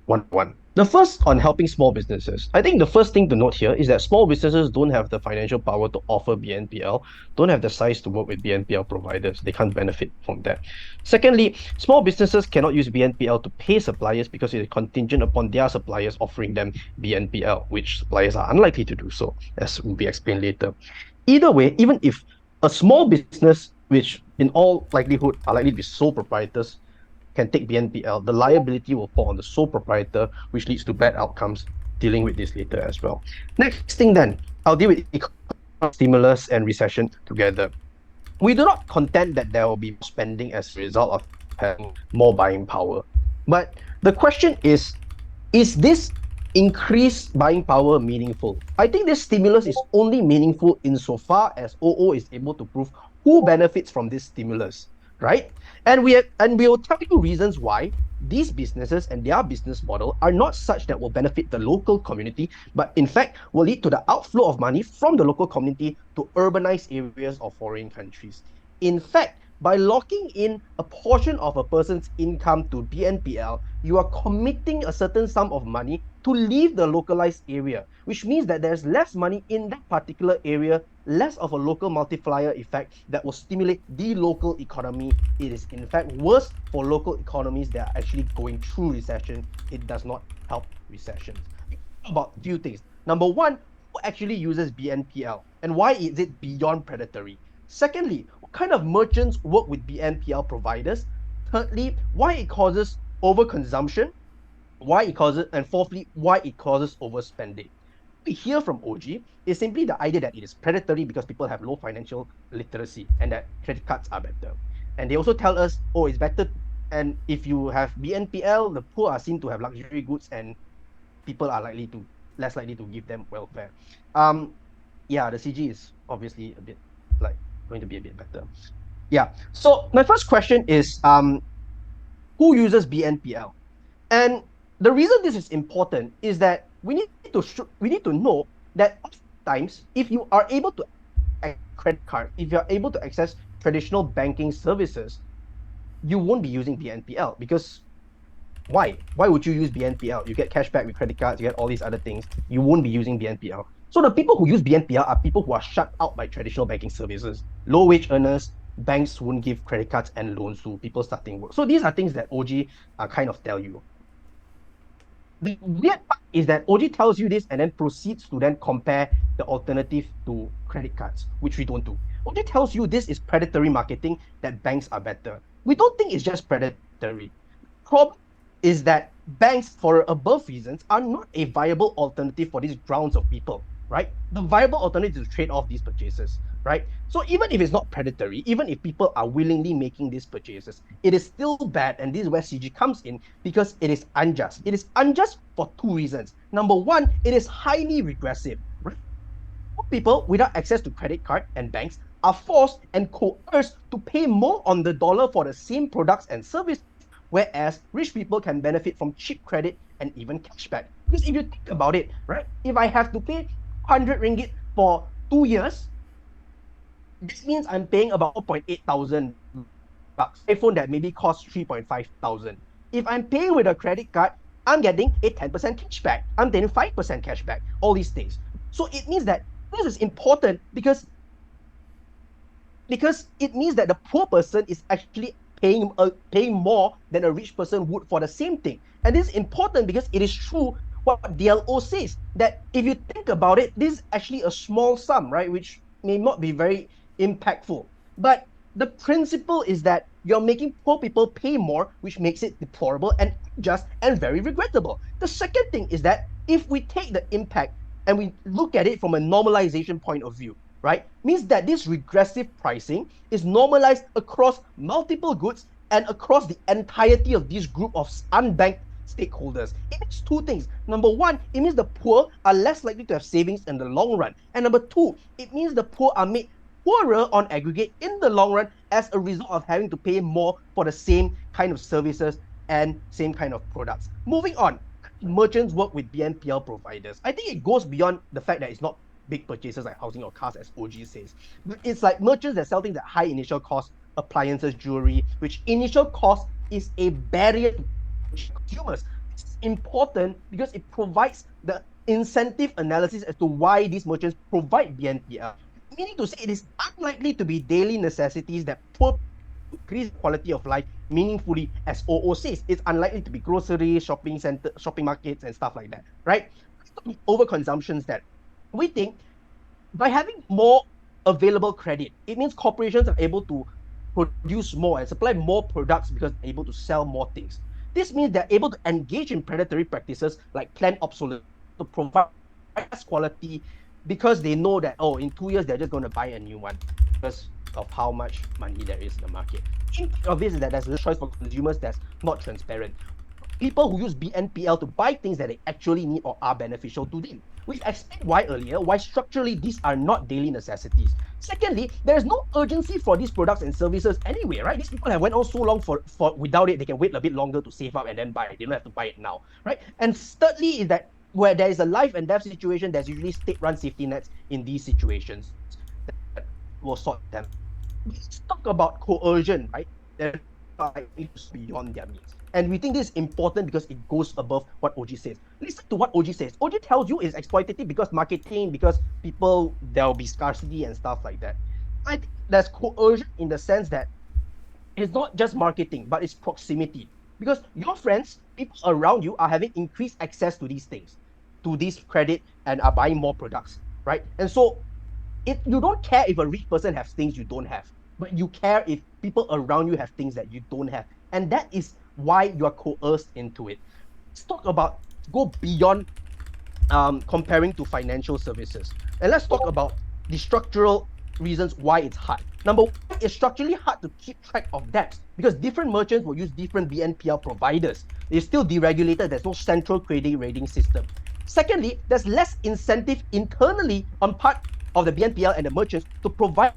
[SPEAKER 5] one by one. The first on helping small businesses. I think the first thing to note here is that small businesses don't have the financial power to offer BNPL, don't have the size to work with BNPL providers. They can't benefit from that. Secondly, small businesses cannot use BNPL to pay suppliers because it is contingent upon their suppliers offering them BNPL, which suppliers are unlikely to do so, as will be explained later. Either way, even if a small business, which in all likelihood are likely to be sole proprietors, can take BNPL, the liability will fall on the sole proprietor, which leads to bad outcomes. Dealing with this later as well. Next thing then, I'll deal with economic stimulus and recession together. We do not contend that there will be spending as a result of having more buying power. But the question is this increased buying power meaningful? I think this stimulus is only meaningful insofar as OO is able to prove who benefits from this stimulus. right? And we will tell you reasons why these businesses and their business model are not such that will benefit the local community, but in fact will lead to the outflow of money from the local community to urbanized areas of foreign countries. In fact, by locking in a portion of a person's income to BNPL, you are committing a certain sum of money to leave the localized area, which means that there's less money in that particular area, less of a local multiplier effect that will stimulate the local economy. It is in fact worse for local economies that are actually going through recession. It does not help recessions. About a few things. Number one, who actually uses BNPL and why is it beyond predatory? Secondly, what kind of merchants work with BNPL providers? Thirdly, why it causes overconsumption, why it causes, and fourthly, why it causes overspending. We hear from OG is simply the idea that it is predatory because people have low financial literacy and that credit cards are better. And they also tell us, oh, it's better. And if you have BNPL, the poor are seen to have luxury goods and people are less likely to give them welfare. Yeah, the CG is obviously a bit like going to be a bit better. Yeah. So my first question is, who uses BNPL? And the reason this is important is that we need to know that oftentimes, if you are able to access credit card, if you're able to access traditional banking services, you won't be using BNPL because why? Why would you use BNPL? You get cashback with credit cards, you get all these other things. You won't be using BNPL. So the people who use BNPL are people who are shut out by traditional banking services. Low wage earners, banks won't give credit cards and loans to people starting work. So these are things that OG kind of tell you. The weird part is that OG tells you this and then proceeds to then compare the alternative to credit cards, which we don't do. OG tells you this is predatory marketing, that banks are better. We don't think it's just predatory. Problem is that banks, for above reasons, are not a viable alternative for these grounds of people, right? The viable alternative is to trade off these purchases, right? So even if it's not predatory, even if people are willingly making these purchases, it is still bad, and this is where CG comes in because it is unjust. It is unjust for two reasons. Number one, it is highly regressive, right? People without access to credit card and banks are forced and coerced to pay more on the dollar for the same products and services, whereas rich people can benefit from cheap credit and even cashback. Because if you think about it, right, if I have to pay 100 ringgit for 2 years, this means I'm paying about 4.8 thousand bucks. iPhone that maybe costs 3.5 thousand. If I'm paying with a credit card, I'm getting a 10% cashback. I'm getting 5% cashback, all these things. So it means that this is important because it means that the poor person is actually paying more than a rich person would for the same thing. And this is important because it is true what DLO says, that if you think about it, this is actually a small sum, right, which may not be very impactful. But the principle is that you're making poor people pay more, which makes it deplorable and unjust and very regrettable. The second thing is that if we take the impact and we look at it from a normalization point of view, right, means that this regressive pricing is normalized across multiple goods and across the entirety of this group of unbanked stakeholders. It means two things. Number one, it means the poor are less likely to have savings in the long run. And number two, it means the poor are made poorer on aggregate in the long run as a result of having to pay more for the same kind of services and same kind of products. Moving on, merchants work with BNPL providers. I think it goes beyond the fact that it's not big purchases like housing or cars, as OG says. It's like merchants that sell things at high initial cost, appliances, jewelry, which initial cost is a barrier to consumers. It's important because it provides the incentive analysis as to why these merchants provide BNPL. Meaning to say, it is unlikely to be daily necessities that poor increase quality of life meaningfully, as OO says. It's unlikely to be groceries, shopping center, shopping markets, and stuff like that, right? Overconsumptions that we think by having more available credit, it means corporations are able to produce more and supply more products because they're able to sell more things. This means they're able to engage in predatory practices like planned obsolescence to provide less quality because they know that, oh, in 2 years, they're just going to buy a new one because of how much money there is in the market. The impact of this is that there's less choice for consumers that's not transparent. People who use BNPL to buy things that they actually need or are beneficial to them. We've explained why earlier, why structurally these are not daily necessities. Secondly, there's no urgency for these products and services anyway, right? These people have went on so long for without it, they can wait a bit longer to save up and then buy it. They don't have to buy it now, right? And thirdly is that where there is a life and death situation, there's usually state-run safety nets in these situations that will sort them. Let's talk about coercion, right? That is beyond their means. And we think this is important because it goes above what OG says. Listen to what OG says. OG tells you it's exploitative because marketing, because people, there'll be scarcity and stuff like that. I think there's coercion in the sense that it's not just marketing, but it's proximity. Because your friends, people around you are having increased access to these things, to this credit, and are buying more products, right? And so you don't care if a rich person has things you don't have, but you care if people around you have things that you don't have. And that is why you are coerced into it. Let's talk about, go beyond comparing to financial services. And let's talk about the structural reasons why it's hard. Number one, it's structurally hard to keep track of debts because different merchants will use different BNPL providers. It's still deregulated, there's no central credit rating system. Secondly, there's less incentive internally on part of the BNPL and the merchants to provide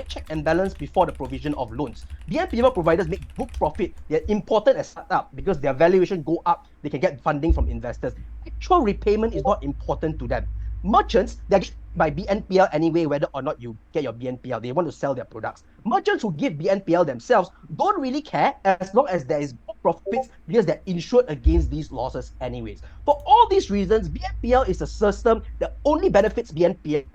[SPEAKER 5] check and balance before the provision of loans. BNPL providers make book profit. They're important as startup because their valuation go up. They can get funding from investors. Actual repayment is not important to them. Merchants, they're getting by BNPL anyway, whether or not you get your BNPL. They want to sell their products. Merchants who give BNPL themselves don't really care as long as there is book profits because they're insured against these losses anyways. For all these reasons, BNPL is a system that only benefits BNPL,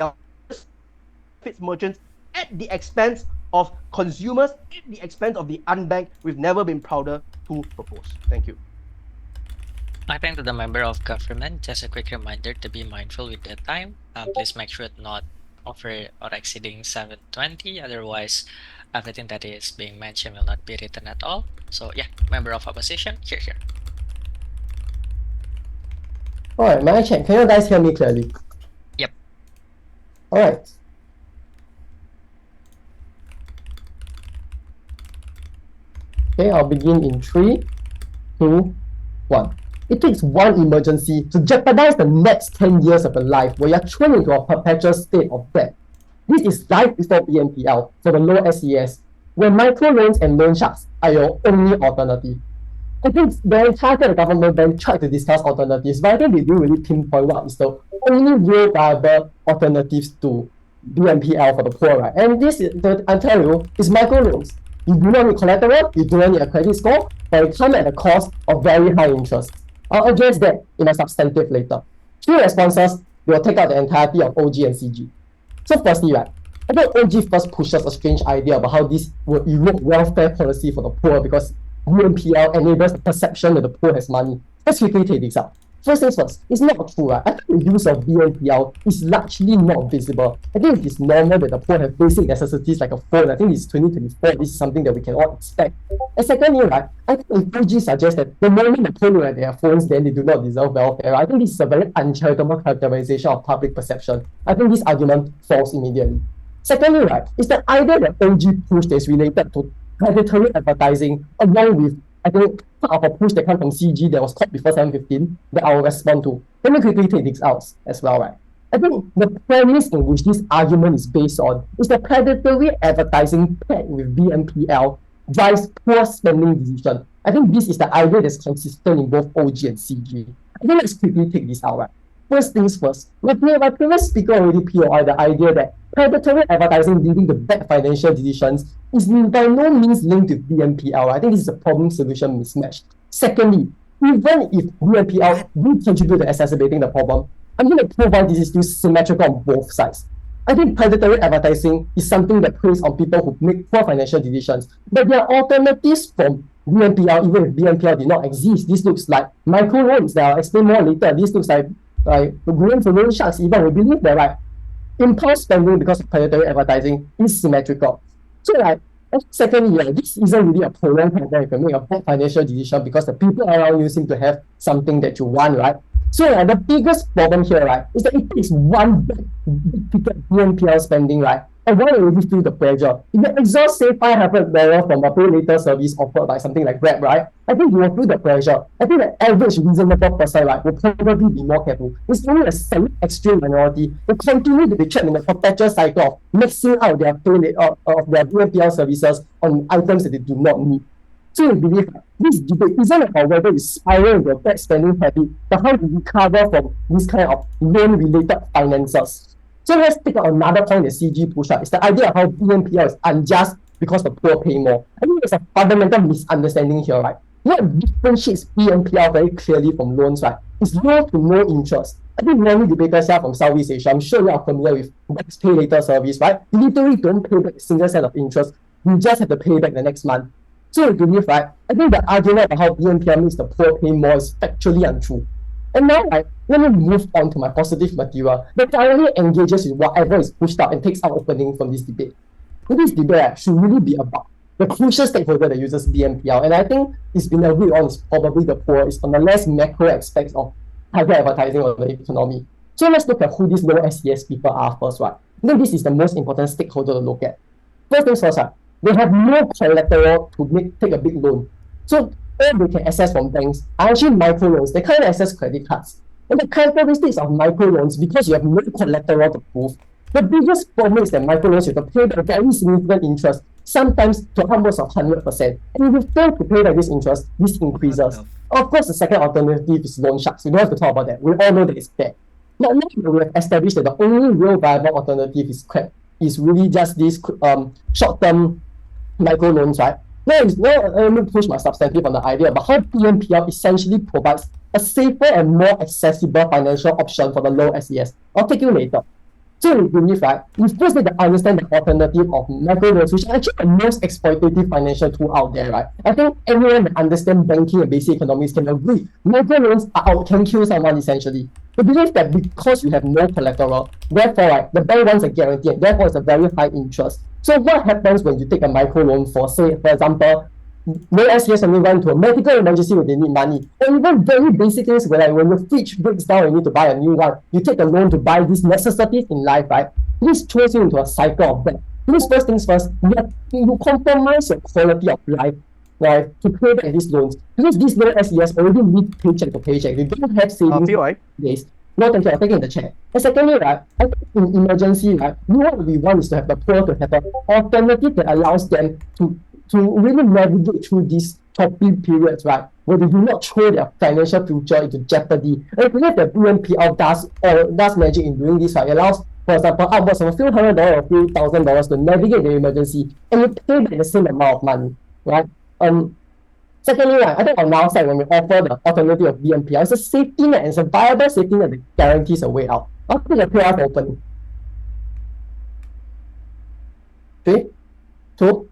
[SPEAKER 5] benefits merchants, at the expense of consumers, at the expense of the unbanked. We've never been prouder to propose. Thank you.
[SPEAKER 4] I think to the member of government, just a quick reminder to be mindful with the time. Please make sure to not over or exceeding 7:20. Otherwise, everything that is being mentioned will not be written at all. So yeah, member of opposition, here.
[SPEAKER 7] All right, may I check? Can you guys hear me clearly?
[SPEAKER 4] Yep.
[SPEAKER 7] All right. Okay, I'll begin in 3, 2, 1. It takes one emergency to jeopardize the next 10 years of your life where you're thrown into a perpetual state of debt. This is life before BNPL for the low SES, where microloans and loan sharks are your only alternative. I think the entire government then tried to discuss alternatives, but I think they didn't really pinpoint what is the only real viable alternatives to BNPL for the poor, right? And this, I tell you, is microloans. You do not need collateral, you do not need a credit score, but it comes at the cost of very high interest. I'll address that in a substantive later. 3 responses will take out the entirety of OG and CG. So firstly, right, I think OG first pushes a strange idea about how this will erode welfare policy for the poor because BNPL enables the perception that the poor has money. Let's quickly take this out. First things first, it's not true, right? I think the use of BNPL is largely not visible. I think it is normal that the poor have basic necessities like a phone. I think it's 2024, this is something that we can all expect. And secondly, right, I think if OG suggests that the moment the poor look at their phones, then they do not deserve welfare, I think this is a very uncharitable characterization of public perception. I think this argument falls immediately. Secondly, right, is the idea that OG push that is related to predatory advertising along with, I think, part of a push that comes from CG that was caught before 7:15 that I will respond to. Let me quickly take this out as well, right? I think the premise in which this argument is based on is that predatory advertising paired with BNPL drives poor spending decision. I think this is the idea that's consistent in both OG and CG. I think let's quickly take this out, right? First things first, my previous speaker already POI the idea that predatory advertising leading to bad financial decisions is by no means linked with BNPL. I think this is a problem-solution mismatch. Secondly, even if BNPL will contribute to exacerbating the problem, I'm going to prove why this is still symmetrical on both sides. I think predatory advertising is something that preys on people who make poor financial decisions, but there are alternatives from BNPL even if BNPL did not exist. This looks like microloans that I'll explain more later. This looks like going for loan sharks even. We believe that like impulse spending because of predatory advertising is symmetrical. So like secondly, this isn't really a prolonged pattern. You can make a bad financial decision because the people around you seem to have something that you want, right? So the biggest problem here, right, is that it takes one big ticket BNPL spending, right, Everyone already feel the pressure. If you exhaust, say, $500 from a pay later service offered by something like Grab, right? I think you will feel the pressure. I think the average reasonable person, right, will probably be more careful. It's only a semi-extreme minority who continue to be trapped in a perpetual cycle of mixing out their of their BNPL services on items that they do not need. So we believe this debate isn't about whether you spiral into a bad spending habit, but how to recover from this kind of loan-related finances. So let's take out another point that CG pushed up. It's the idea of how BNPL is unjust because the poor pay more. I think there's a fundamental misunderstanding here, right? What differentiates BNPL very clearly from loans, right, is low to no interest. I think many debaters here from Southeast Asia, I'm sure you are familiar with pay later service, right? You literally don't pay back a single set of interest. You just have to pay back the next month. So I believe, right, I think the argument about how BNPL makes the poor pay more is factually untrue. And now, right, let me move on to my positive material that thoroughly engages with whatever is pushed out and takes out opening from this debate. So this debate should really be about the crucial stakeholder that uses BNPL. And I think it's been agreed on is probably the poor. It's on the less macro aspects of target advertising on the economy. So let's look at who these low SES people are first, right? I think this is the most important stakeholder to look at. First things first, right, they have no collateral to take a big loan. So all they can access from banks are actually microloans. They can't access credit cards. And the characteristics of microloans, because you have no collateral to prove, the biggest problem is that microloans you have to pay back very significant interest, sometimes to upwards of 100%. And if you fail to pay back this interest, this increases. Of course, the second alternative is loan sharks. We don't have to talk about that. We all know that it's bad. Now that we have established that the only real viable alternative is really just these short-term microloans, right? Let me push my substantive on the idea about how BNPL essentially provides a safer and more accessible financial option for the low SES. I'll take you later. So we believe, right, we first need to understand the alternative of microloans, which are actually the most exploitative financial tool out there, right? I think anyone that understands banking and basic economics can agree. Microloans can kill someone essentially. We believe that because you have no collateral, therefore, right, the bank wants a guarantee, and therefore it's a very high interest. So what happens when you take a microloan for, say, for example, no SES only run to a medical emergency where they need money, or even very basic things where, like, when your fridge breaks down and you need to buy a new one, you take a loan to buy these necessities in life, right? This throws you into a cycle of debt. This first things first, you compromise your quality of life, right, to pay back these loans. Because these low SES already live paycheck to paycheck. They don't have savings days. No, thank you. I'll take it in the chat. And secondly, right, I think in emergency, right, what we want is to have the poor to have an alternative that allows them to really navigate through these choppy periods, right, where they do not throw their financial future into jeopardy. And I believe that BNPL does magic in doing this, right? It allows, for example, upwards of a few $100 or a few $1,000 to navigate the emergency, and you pay back the same amount of money, right? Secondly, right, I think on our side, when we offer the alternative of BNPL, it's a safety net, and it's a viable safety net that guarantees a way out. I'll put the PR open. 3, 2,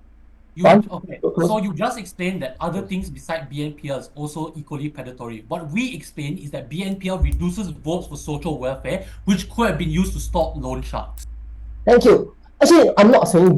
[SPEAKER 6] Okay, so you just explained that other things besides BNPL is also equally predatory. What we explain is that BNPL reduces votes for social welfare, which could have been used to stop loan sharks.
[SPEAKER 7] Thank you. Actually, I'm not saying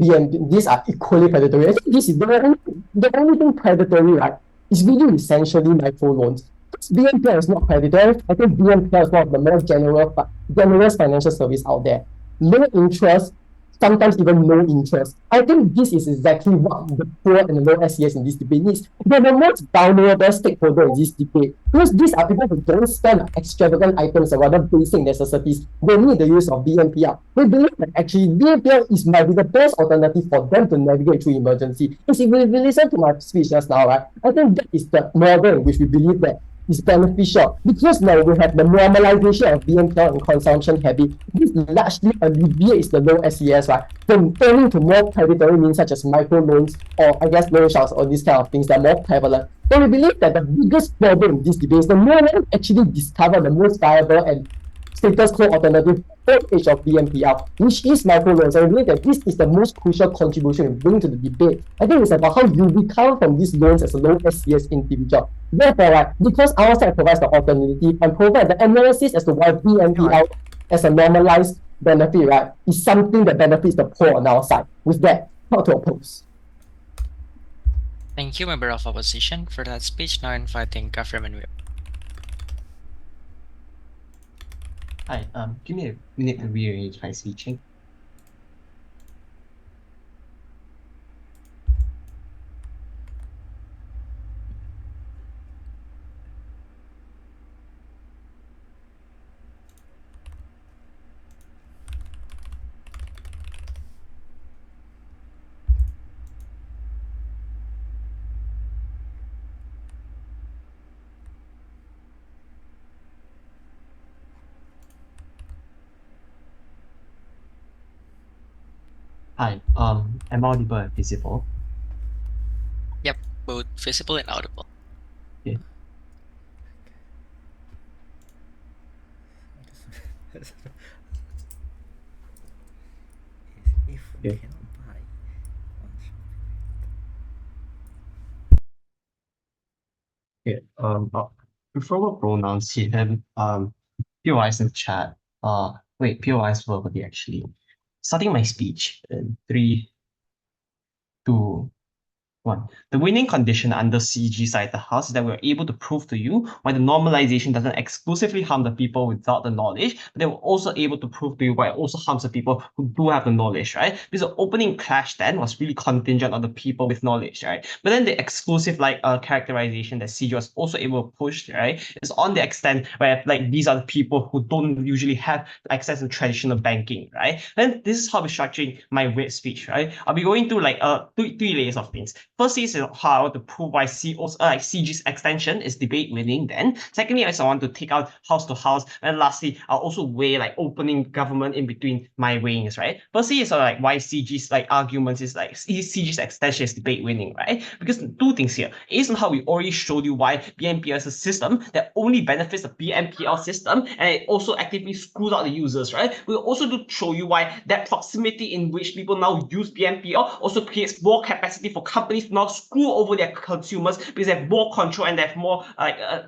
[SPEAKER 7] these are equally predatory. I think this is the only thing predatory, right, is really essentially microloans. BNPL is not predatory. I think BNPL is one of the more generous financial service out there. Low interest, sometimes even no interest. I think this is exactly what the poor and the low SES in this debate needs. They're the most vulnerable stakeholder in this debate, because these are people who don't spend on extravagant items or rather basic necessities. They need the use of BNPL. We believe that actually BNPL might be the best alternative for them to navigate through emergency. If we listen to my speech just now, right, I think that is the model in which we believe that is beneficial, because now we have the normalization of BNPL and consumption habit. This largely alleviates the low SES, right, from turning to more predatory means such as microloans or I guess loan sharks or these kind of things that are more prevalent. But we believe that the biggest problem in this debate is the moment actually discover the most viable and status quo alternative third age of BNPL, which is microloans. I believe that this is the most crucial contribution we bring to the debate. I think it's about how you recover from these loans as a low SES individual. Therefore, right, because our side provides the alternative and provide the analysis as to why BNPL as a normalized benefit, right, is something that benefits the poor on our side. With that, how to oppose?
[SPEAKER 4] Thank you, member of opposition, for that speech. Now inviting government whip.
[SPEAKER 9] Hi, give me a minute to rearrange my switching. Hi, am I audible and visible?
[SPEAKER 4] Yep, both visible and audible.
[SPEAKER 9] Okay.
[SPEAKER 1] If we
[SPEAKER 9] Okay.
[SPEAKER 1] cannot buy one
[SPEAKER 9] Okay, preferable pronouns here, POIs in chat. Wait, POIs verbally actually. Starting my speech in 3, 2, 1. The winning condition under CG side of the house is that we're able to prove to you why the normalization doesn't exclusively harm the people without the knowledge, but they were also able to prove to you why it also harms the people who do have the knowledge, right? Because the opening clash then was really contingent on the people with knowledge, right? But then the exclusive characterization that CG was also able to push, right, is on the extent where like these are the people who don't usually have access to traditional banking, right? And this is how we're structuring my weird speech, right? I'll be going through like three layers of things. Firstly is how I want to prove why CG's extension is debate winning. Then, secondly, I want to take out house to house, and lastly, I'll also weigh like opening government in between my weighings, right? Firstly, is like why CG's like arguments is like CG's extension is debate winning, right? Because two things here. Is on how we already showed you why BNPL is a system that only benefits the BNPL system, and it also actively screws out the users, right? We'll also do show you why that proximity in which people now use BNPL also creates more capacity for companies to not screw over their consumers because they have more control and they have more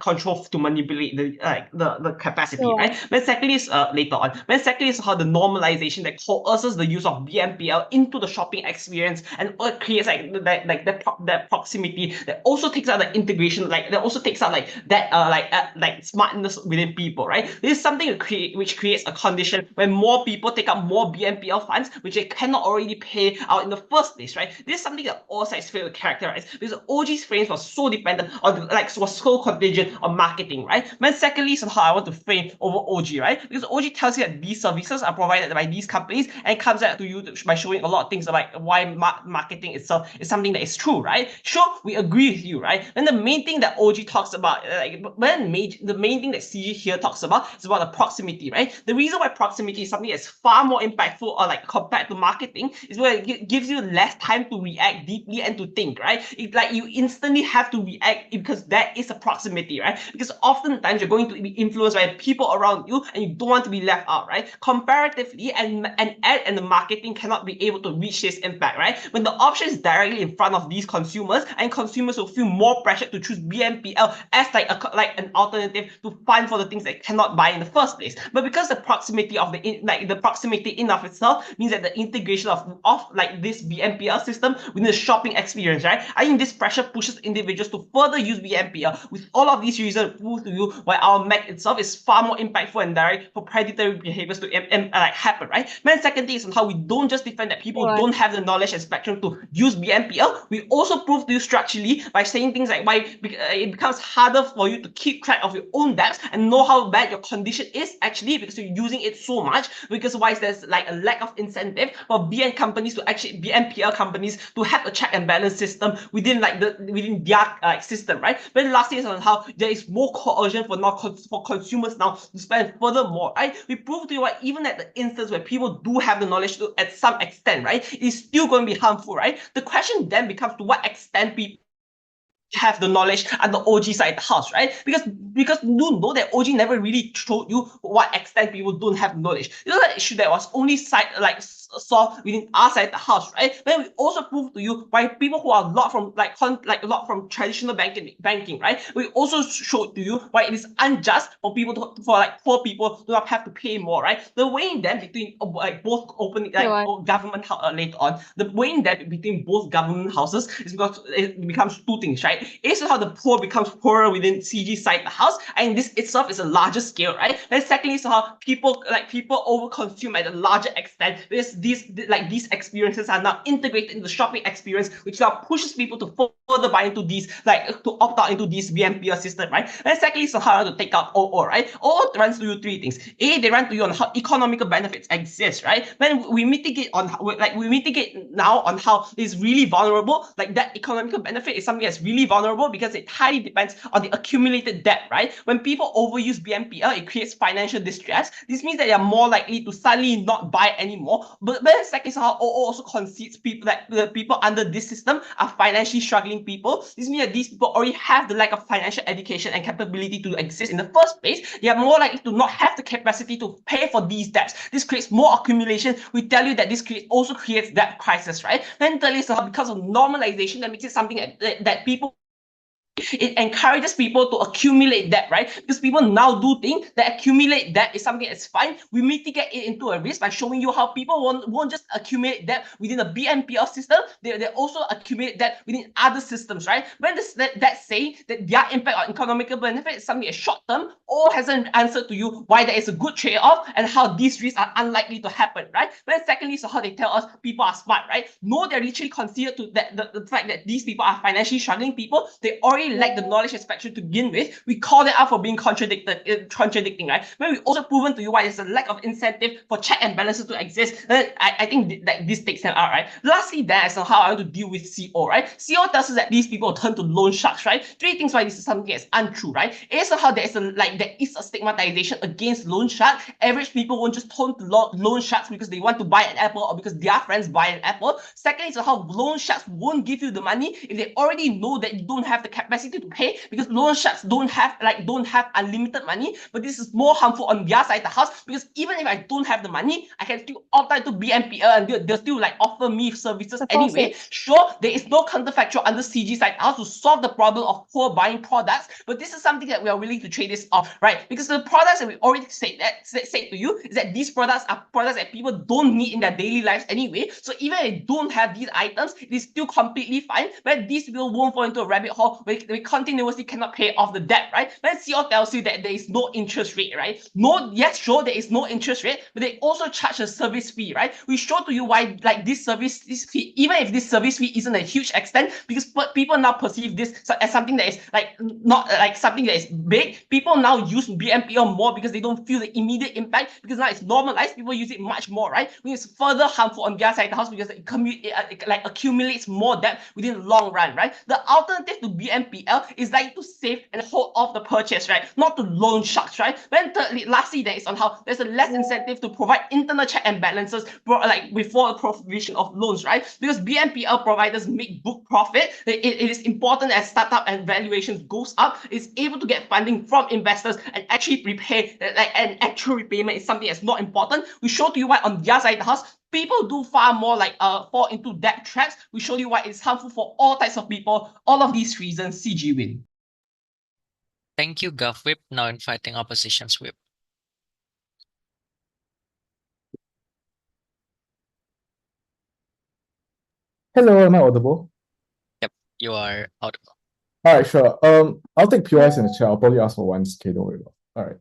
[SPEAKER 9] control to manipulate the capacity,
[SPEAKER 8] Sure.
[SPEAKER 9] right? Then secondly is later on. Then secondly is how the normalization that coerces the use of BNPL into the shopping experience and creates that proximity that also takes out the integration, that also takes out that smartness within people, right? This is something which creates a condition where more people take up more BNPL funds, which they cannot already pay out in the first place, right? This is something that all sides fail to characterize because OG's frames was so dependent on was so contingent on marketing, right? Then secondly is how I want to frame over OG, right? Because OG tells you that these services are provided by these companies and comes out to you by showing a lot of things about why marketing itself is something that is true, right? Sure, we agree with you, right? Then the main thing that OG talks about, the main thing that CG here talks about is about the proximity, right? The reason why proximity is something that's far more impactful or compared to marketing is where it gives you less time to react deeply and to think, right? You instantly have to react because that is a proximity, right? Because oftentimes you're going to be influenced by people around you and you don't want to be left out, right? Comparatively, and ad and the marketing cannot be able to reach this impact, right? When the option is directly in front of these consumers and consumers will feel more pressure to choose BNPL as an alternative to fund for the things they cannot buy in the first place. But because the proximity of the proximity in of itself means that the integration of this BNPL system within the shopping experience, right? I think this pressure pushes individuals to further use BNPL. With all of these reasons, prove to you why our Mac itself is far more impactful and direct for predatory behaviors to happen, right? Then second thing is on how we don't just defend that people don't have the knowledge and spectrum to use BNPL. We also prove to you structurally by saying things like why it becomes harder for you to keep track of your own debts and know how bad your condition is actually because you're using it so much. Because why there's like a lack of incentive for BNPL companies to have a check and balance system within their system, right? But lastly is on how there is more coercion for consumers now to spend furthermore, right? We prove to you why even at the instance where people do have the knowledge to at some extent, right, it's still going to be harmful, right? The question then becomes to what extent people have the knowledge at the OG side of the house, right? Because you know that OG never really showed you what extent people don't have knowledge. You know that issue that was only solved within our side of the house, right? Then we also prove to you why people who are a lot from traditional banking, right? We also showed to you why it is unjust for people for poor people to not have to pay more, right? The weighing then between both opening government later on, the weighing then between both government houses is because it becomes two things, right? It's how the poor becomes poorer within CG side of the house, and this itself is a larger scale, right? And secondly, is how people overconsume at a larger extent because these experiences are now integrated into the shopping experience, which now pushes people to further buy into these, to opt out into this BNPL system, right? And secondly, is how to take out OO, right? OO runs to you three things. A, they run to you on how economical benefits exist, right? Then we mitigate now on how it's really vulnerable. Like that economical benefit is something that's really vulnerable because it highly depends on the accumulated debt, right? When people overuse BNPL, it creates financial distress. This means that they are more likely to suddenly not buy anymore, but the second is how OO also concedes people that the people under this system are financially struggling people. This means that these people already have the lack of financial education and capability to exist in the first place. They are more likely to not have the capacity to pay for these debts. This creates more accumulation. We tell you that this also creates debt crisis, right? Then thirdly, so because of normalization, that makes it something that people, it encourages people to accumulate debt, right? Because people now do think that accumulate debt is something that's fine. We mitigate it into a risk by showing you how people won't just accumulate debt within the BNPL system, they also accumulate debt within other systems, right? When that's saying that their impact on economical benefit is something that's short-term, or hasn't answered to you why there is a good trade-off and how these risks are unlikely to happen, right? Then secondly, so how they tell us people are smart, right? No, they're literally considered to the fact that these people are financially struggling people. They already lack the knowledge and spectrum to begin with. We call it out for being contradicting, right? When we also proven to you why there's a lack of incentive for check and balances to exist, I think that this takes them out, right? Lastly, that's how I want to deal with CO, right? CO tells us that these people turn to loan sharks, right? Three things why this is something that's untrue, right? It is how there is a stigmatization against loan sharks. Average people won't just turn to loan sharks because they want to buy an Apple or because their friends buy an Apple. Secondly, is how loan sharks won't give you the money if they already know that you don't have the capacity to pay, because loan sharks don't have unlimited money. But this is more harmful on their side of the house, because even if I don't have the money, I can still opt out to BNPL and they'll still offer me services anyway. Sure, there is no counterfactual under CG side house to solve the problem of poor buying products, but this is something that we are willing to trade this off, right? Because the products that we already said to you is that these products are products that people don't need in their daily lives anyway. So even if they don't have these items, it is still completely fine. But these people won't fall into a rabbit hole where they continuously cannot pay off the debt, right? When CO tells you that there is no interest rate, right? No, yes, sure, there is no interest rate, but they also charge a service fee, right? We show to you why this fee, even if this service fee isn't a huge extent, because people now perceive this as something that is not something that is big. People now use BNPL more because they don't feel the immediate impact, because now it's normalized. People use it much more, right? Which is further harmful on their side of the house because it accumulates more debt within the long run, right? The alternative to BNPL is to save and hold off the purchase, right? Not to loan sharks, right? Then thirdly, lastly, there is on how there's a less incentive to provide internal check and balances before the provision of loans, right? Because BNPL providers make book profit. It is important as startup and valuations goes up, it's able to get funding from investors and actually repay, an actual repayment is something that's not important. We show to you why on their side of the house, people do far more fall into debt traps. We show you why it's harmful for all types of people. All of these reasons, CG win.
[SPEAKER 4] Thank you, GovWhip. Now inviting opposition's whip.
[SPEAKER 2] Hello, am I audible?
[SPEAKER 4] Yep, you are audible.
[SPEAKER 2] All right, sure. I'll take POIs in the chat. I'll probably ask for 1K, don't worry about it. All right.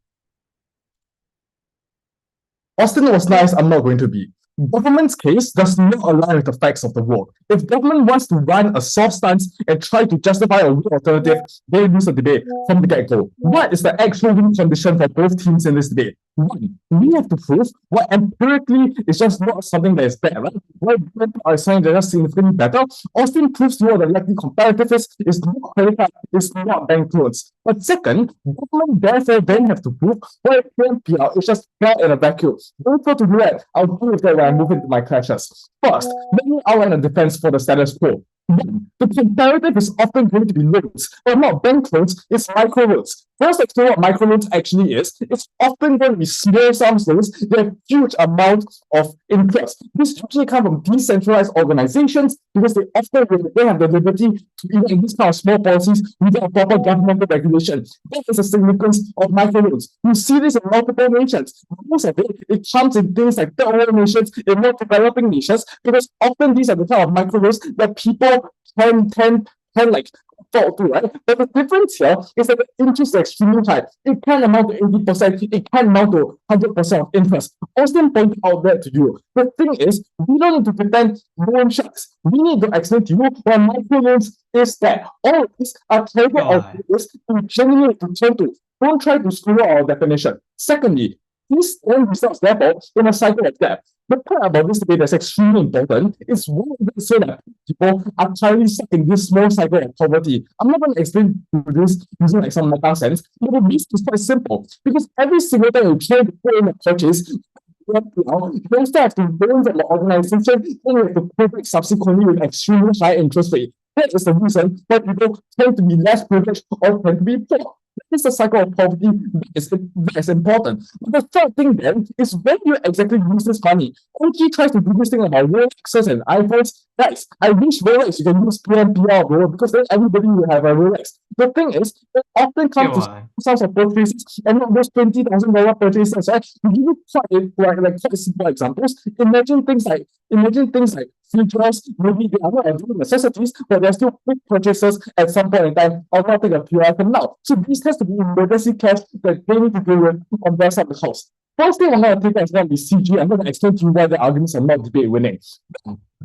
[SPEAKER 2] Austin was nice, I'm not going to be. Government's case does not align with the facts of the world. If government wants to run a soft stance and try to justify a real alternative, they lose the debate from the get-go. What is the actual win condition for both teams in this debate? One, we have to prove what empirically is just not something that is bad, right? Why are saying they're just significantly better? Austin proves to you the likely comparative is not credit card, is not bank loans. But second, government therefore then have to prove why BNPL is just bad in a vacuum. Don't try to do that. I'll deal with that when I move into my clashes. First, let me outline a defense for the status quo. The comparative is often going to be loans, but not bank loans, it's microloans. First, explain what microloans actually is. It's often going to be small sums loans that have huge amount of interest. This usually comes from decentralized organizations because they often have the liberty to even in these kind of small policies without proper governmental regulation. That is the significance of microloans. You see this in multiple nations. Most of it comes in things like third world nations, in more developing nations, because often these are the kind of microloans that people can fall to, right? But the difference here is that the interest is extremely high. It can amount to 80%, it can amount to 100% of interest. Austin pointed out that to you. The thing is, we don't need to pretend loan sharks. We need to explain to you what microloans is that. All of these are target alternatives to genuinely return to. Don't try to screw up our definition. Secondly, these end results, therefore, in a cycle of debt. The part about this debate that's extremely important is why we say that people are currently stuck in this small cycle of poverty. I'm not going to explain this using some meta sense, but the reason is quite simple. Because every single time you try to put in a purchase, BNPL, you also have to loan from the organization, then you have to pay back subsequently with extremely high interest rate. That is the reason why people tend to be less privileged or tend to be poor. That is the cycle of poverty that is important. But the third thing then is when you exactly use this money. OG tries to do this thing about Rolexes and iPhones. Guys, I wish Rolex you can use BNPL, bro, because then everybody will have a Rolex. The thing is, it often comes to sums of purchases and not those $20,000 purchases, right? To give you quite simple examples, imagine things like fridges, maybe they are not everyday necessities, but they're still big purchases at some point in time. I'll not take a few item now. So this has to be emergency cash that they need to deal with on their side of the house. First thing I'm going to take is going to be CG. I'm going to explain to you why the arguments are not debate winning.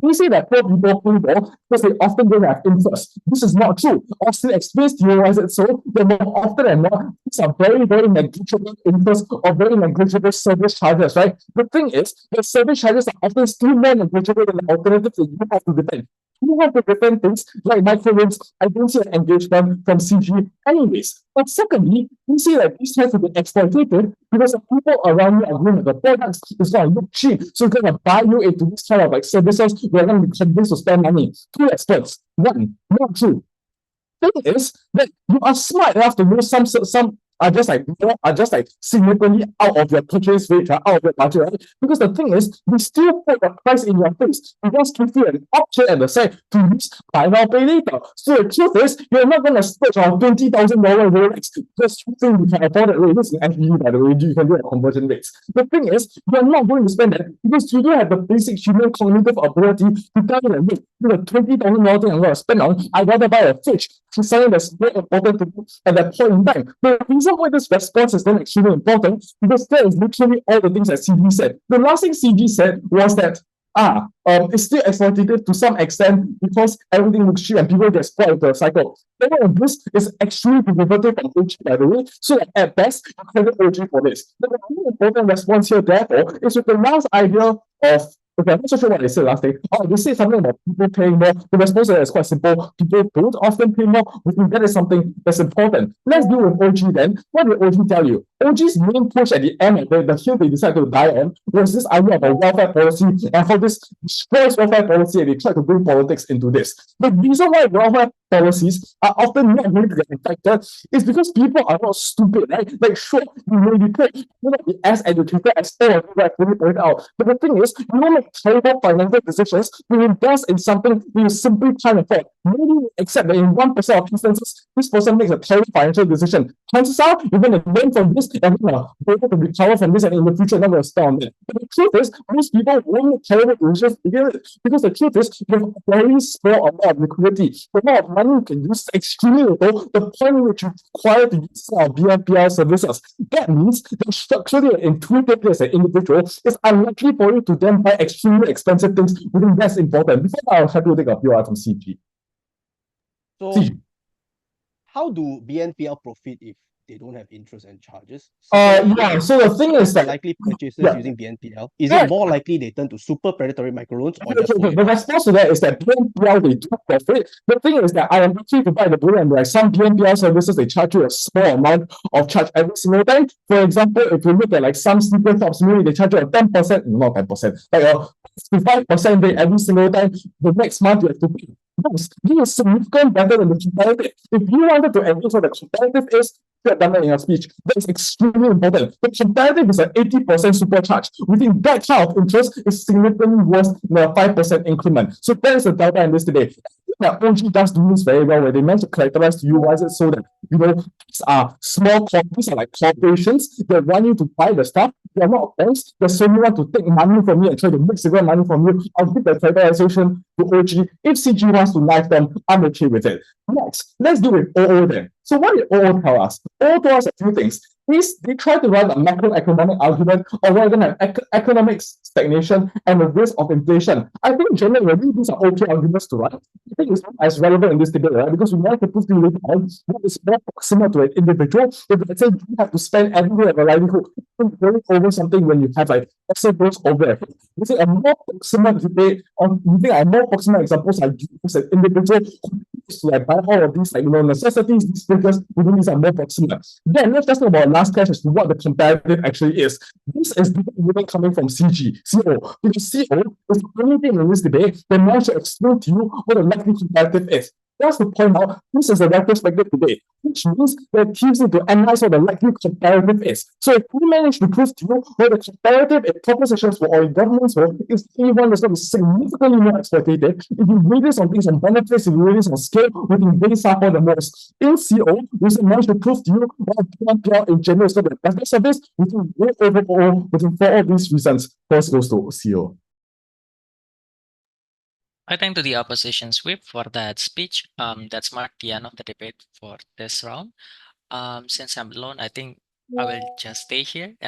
[SPEAKER 2] We say that poor people pay more because they often don't have interest. This is not true. Austin explains to you why is it so that more often than not, these are very, very negligible interest or very negligible service charges, right? The thing is, the service charges are often still more negligible than the alternatives that you have to defend. You have to defend things like microloans. I don't see an engagement from CG anyways. But secondly, we see that these tend to be exploitative because the people around you are going to the products is going to look cheap. So it's going to buy you into this kind of like services where you're going to be convinced to spend money. Two experts. One, not true. Thing is that you are smart enough to know some are just like significantly out of your purchase rate, out of your budget, right? Because the thing is, we still put the price in your face. We just give you an option at the side to use buy now, pay later. So the truth is, you're not going to splurge on $20,000 Rolex because you think you can afford it. This is FBU, by the way, you can do a conversion rates. The thing is, you're not going to spend that because you don't have the basic human cognitive ability to tell you that, look, the $20,000 thing I'm going to spend on, I'd rather buy a fridge. Something that's very important to do at that point in time. The reason why this response is then extremely important because that is literally all the things that CG said. The last thing CG said was that it's still exploitative to some extent because everything looks cheap and people get spoiled into a cycle. This is extremely derivative from OG, by the way. So at best, you credit OG for this. The really important response here, therefore, is with the last idea of okay, I'm not so sure what they said last day. Oh, they said something about people paying more. The response to that is quite simple. People don't often pay more. We think that is something that's important. Let's deal with OG then. What did OG tell you? OG's main push at the end of the hill they decided to die on was this idea of a welfare policy and how this destroys welfare policy and they tried to bring politics into this. The reason why welfare policies are often not going to get affected is because people are not stupid, right? Like, sure, you may be paid, you may not be as educated as all of you have pointed out. But the thing is, you don't make terrible financial decisions to invest in something you simply can't afford. Maybe you accept that in 1% of instances, this person makes a terrible financial decision. Chances are you're going to learn from this and be able to recover from this and in the future not going to stay on it. But the truth is, most people won't make terrible decisions to begin with because the truth is, you have a very small amount of liquidity. The amount of money you can use is extremely little. The point in which you require to use our BNPL services. That means that structurally and intuitively as an individual, it's unlikely for you to then buy extremely expensive things. We think that's important. Before I'll have to take a POR from CG.
[SPEAKER 5] So, how do BNPL profit if they don't have interest and charges?
[SPEAKER 2] Yeah, so the thing is that
[SPEAKER 5] likely purchases using BNPL, is it more likely they turn to super predatory microloans or just
[SPEAKER 2] the response to that is that BNPL they do profit. The thing is that I am looking to buy the bullet and like some BNPL services they charge you a small amount of charge every single time. For example, if you look at like some sleeper shops, maybe they charge you a 10%, not 10%, like a 55% rate every single time. The next month you have to pay. This is significantly better than the competitive. If you wanted to engage what the competitive is, you have done that in your speech. That is extremely important. The competitive is an 80% supercharge. Within that kind of interest is significantly worse than a 5% increment. So that is the delta in this today. That OG does do this very well, where they manage to characterize to you why is it so that these are small companies are like corporations that want you to buy the stuff. They are not banks that suddenly want to take money from you and try to mix the money from you. I'll give the characterization to OG. If CG wants to knife them, I'm okay with it. Next, let's do with OO then. So what did OO tell us? OO told us a few things. They try to run a macroeconomic argument or we're going to have economic stagnation and the risk of inflation. I think generally these are okay arguments to run. I think it's not as relevant in this debate, right? Because we want to put things on what is more proximal to an individual. If let's say you have to spend every day of a livelihood over something when you have like asset growth over. We say a more proximal debate on you think a more proximal examples are used as an individual to like buy all of these like necessities, these figures within these are more proximate. Then let's just talk about last cash as to what the comparative actually is. This is even coming from CO, because CO is the only thing in this debate that managed to explain to you what a likely comparative is. Just to point out, this is a retrospective debate, which means that teams need to analyze what the likely comparative is. So if we manage to prove to you what the comparative propositions for all governments were, is anyone that's going to be significantly more exploitative, if you weigh this on things on benefits, if you weigh this on scale, we can weigh some for the most. In CO, we can manage to prove to you what BNPL in general is going to be a better service, we can weigh overall, we can for all these reasons. First goes to CO.
[SPEAKER 4] I thank to the opposition's whip for that speech. That's marked the end of the debate for this round. Since I'm alone, I think I will just stay here and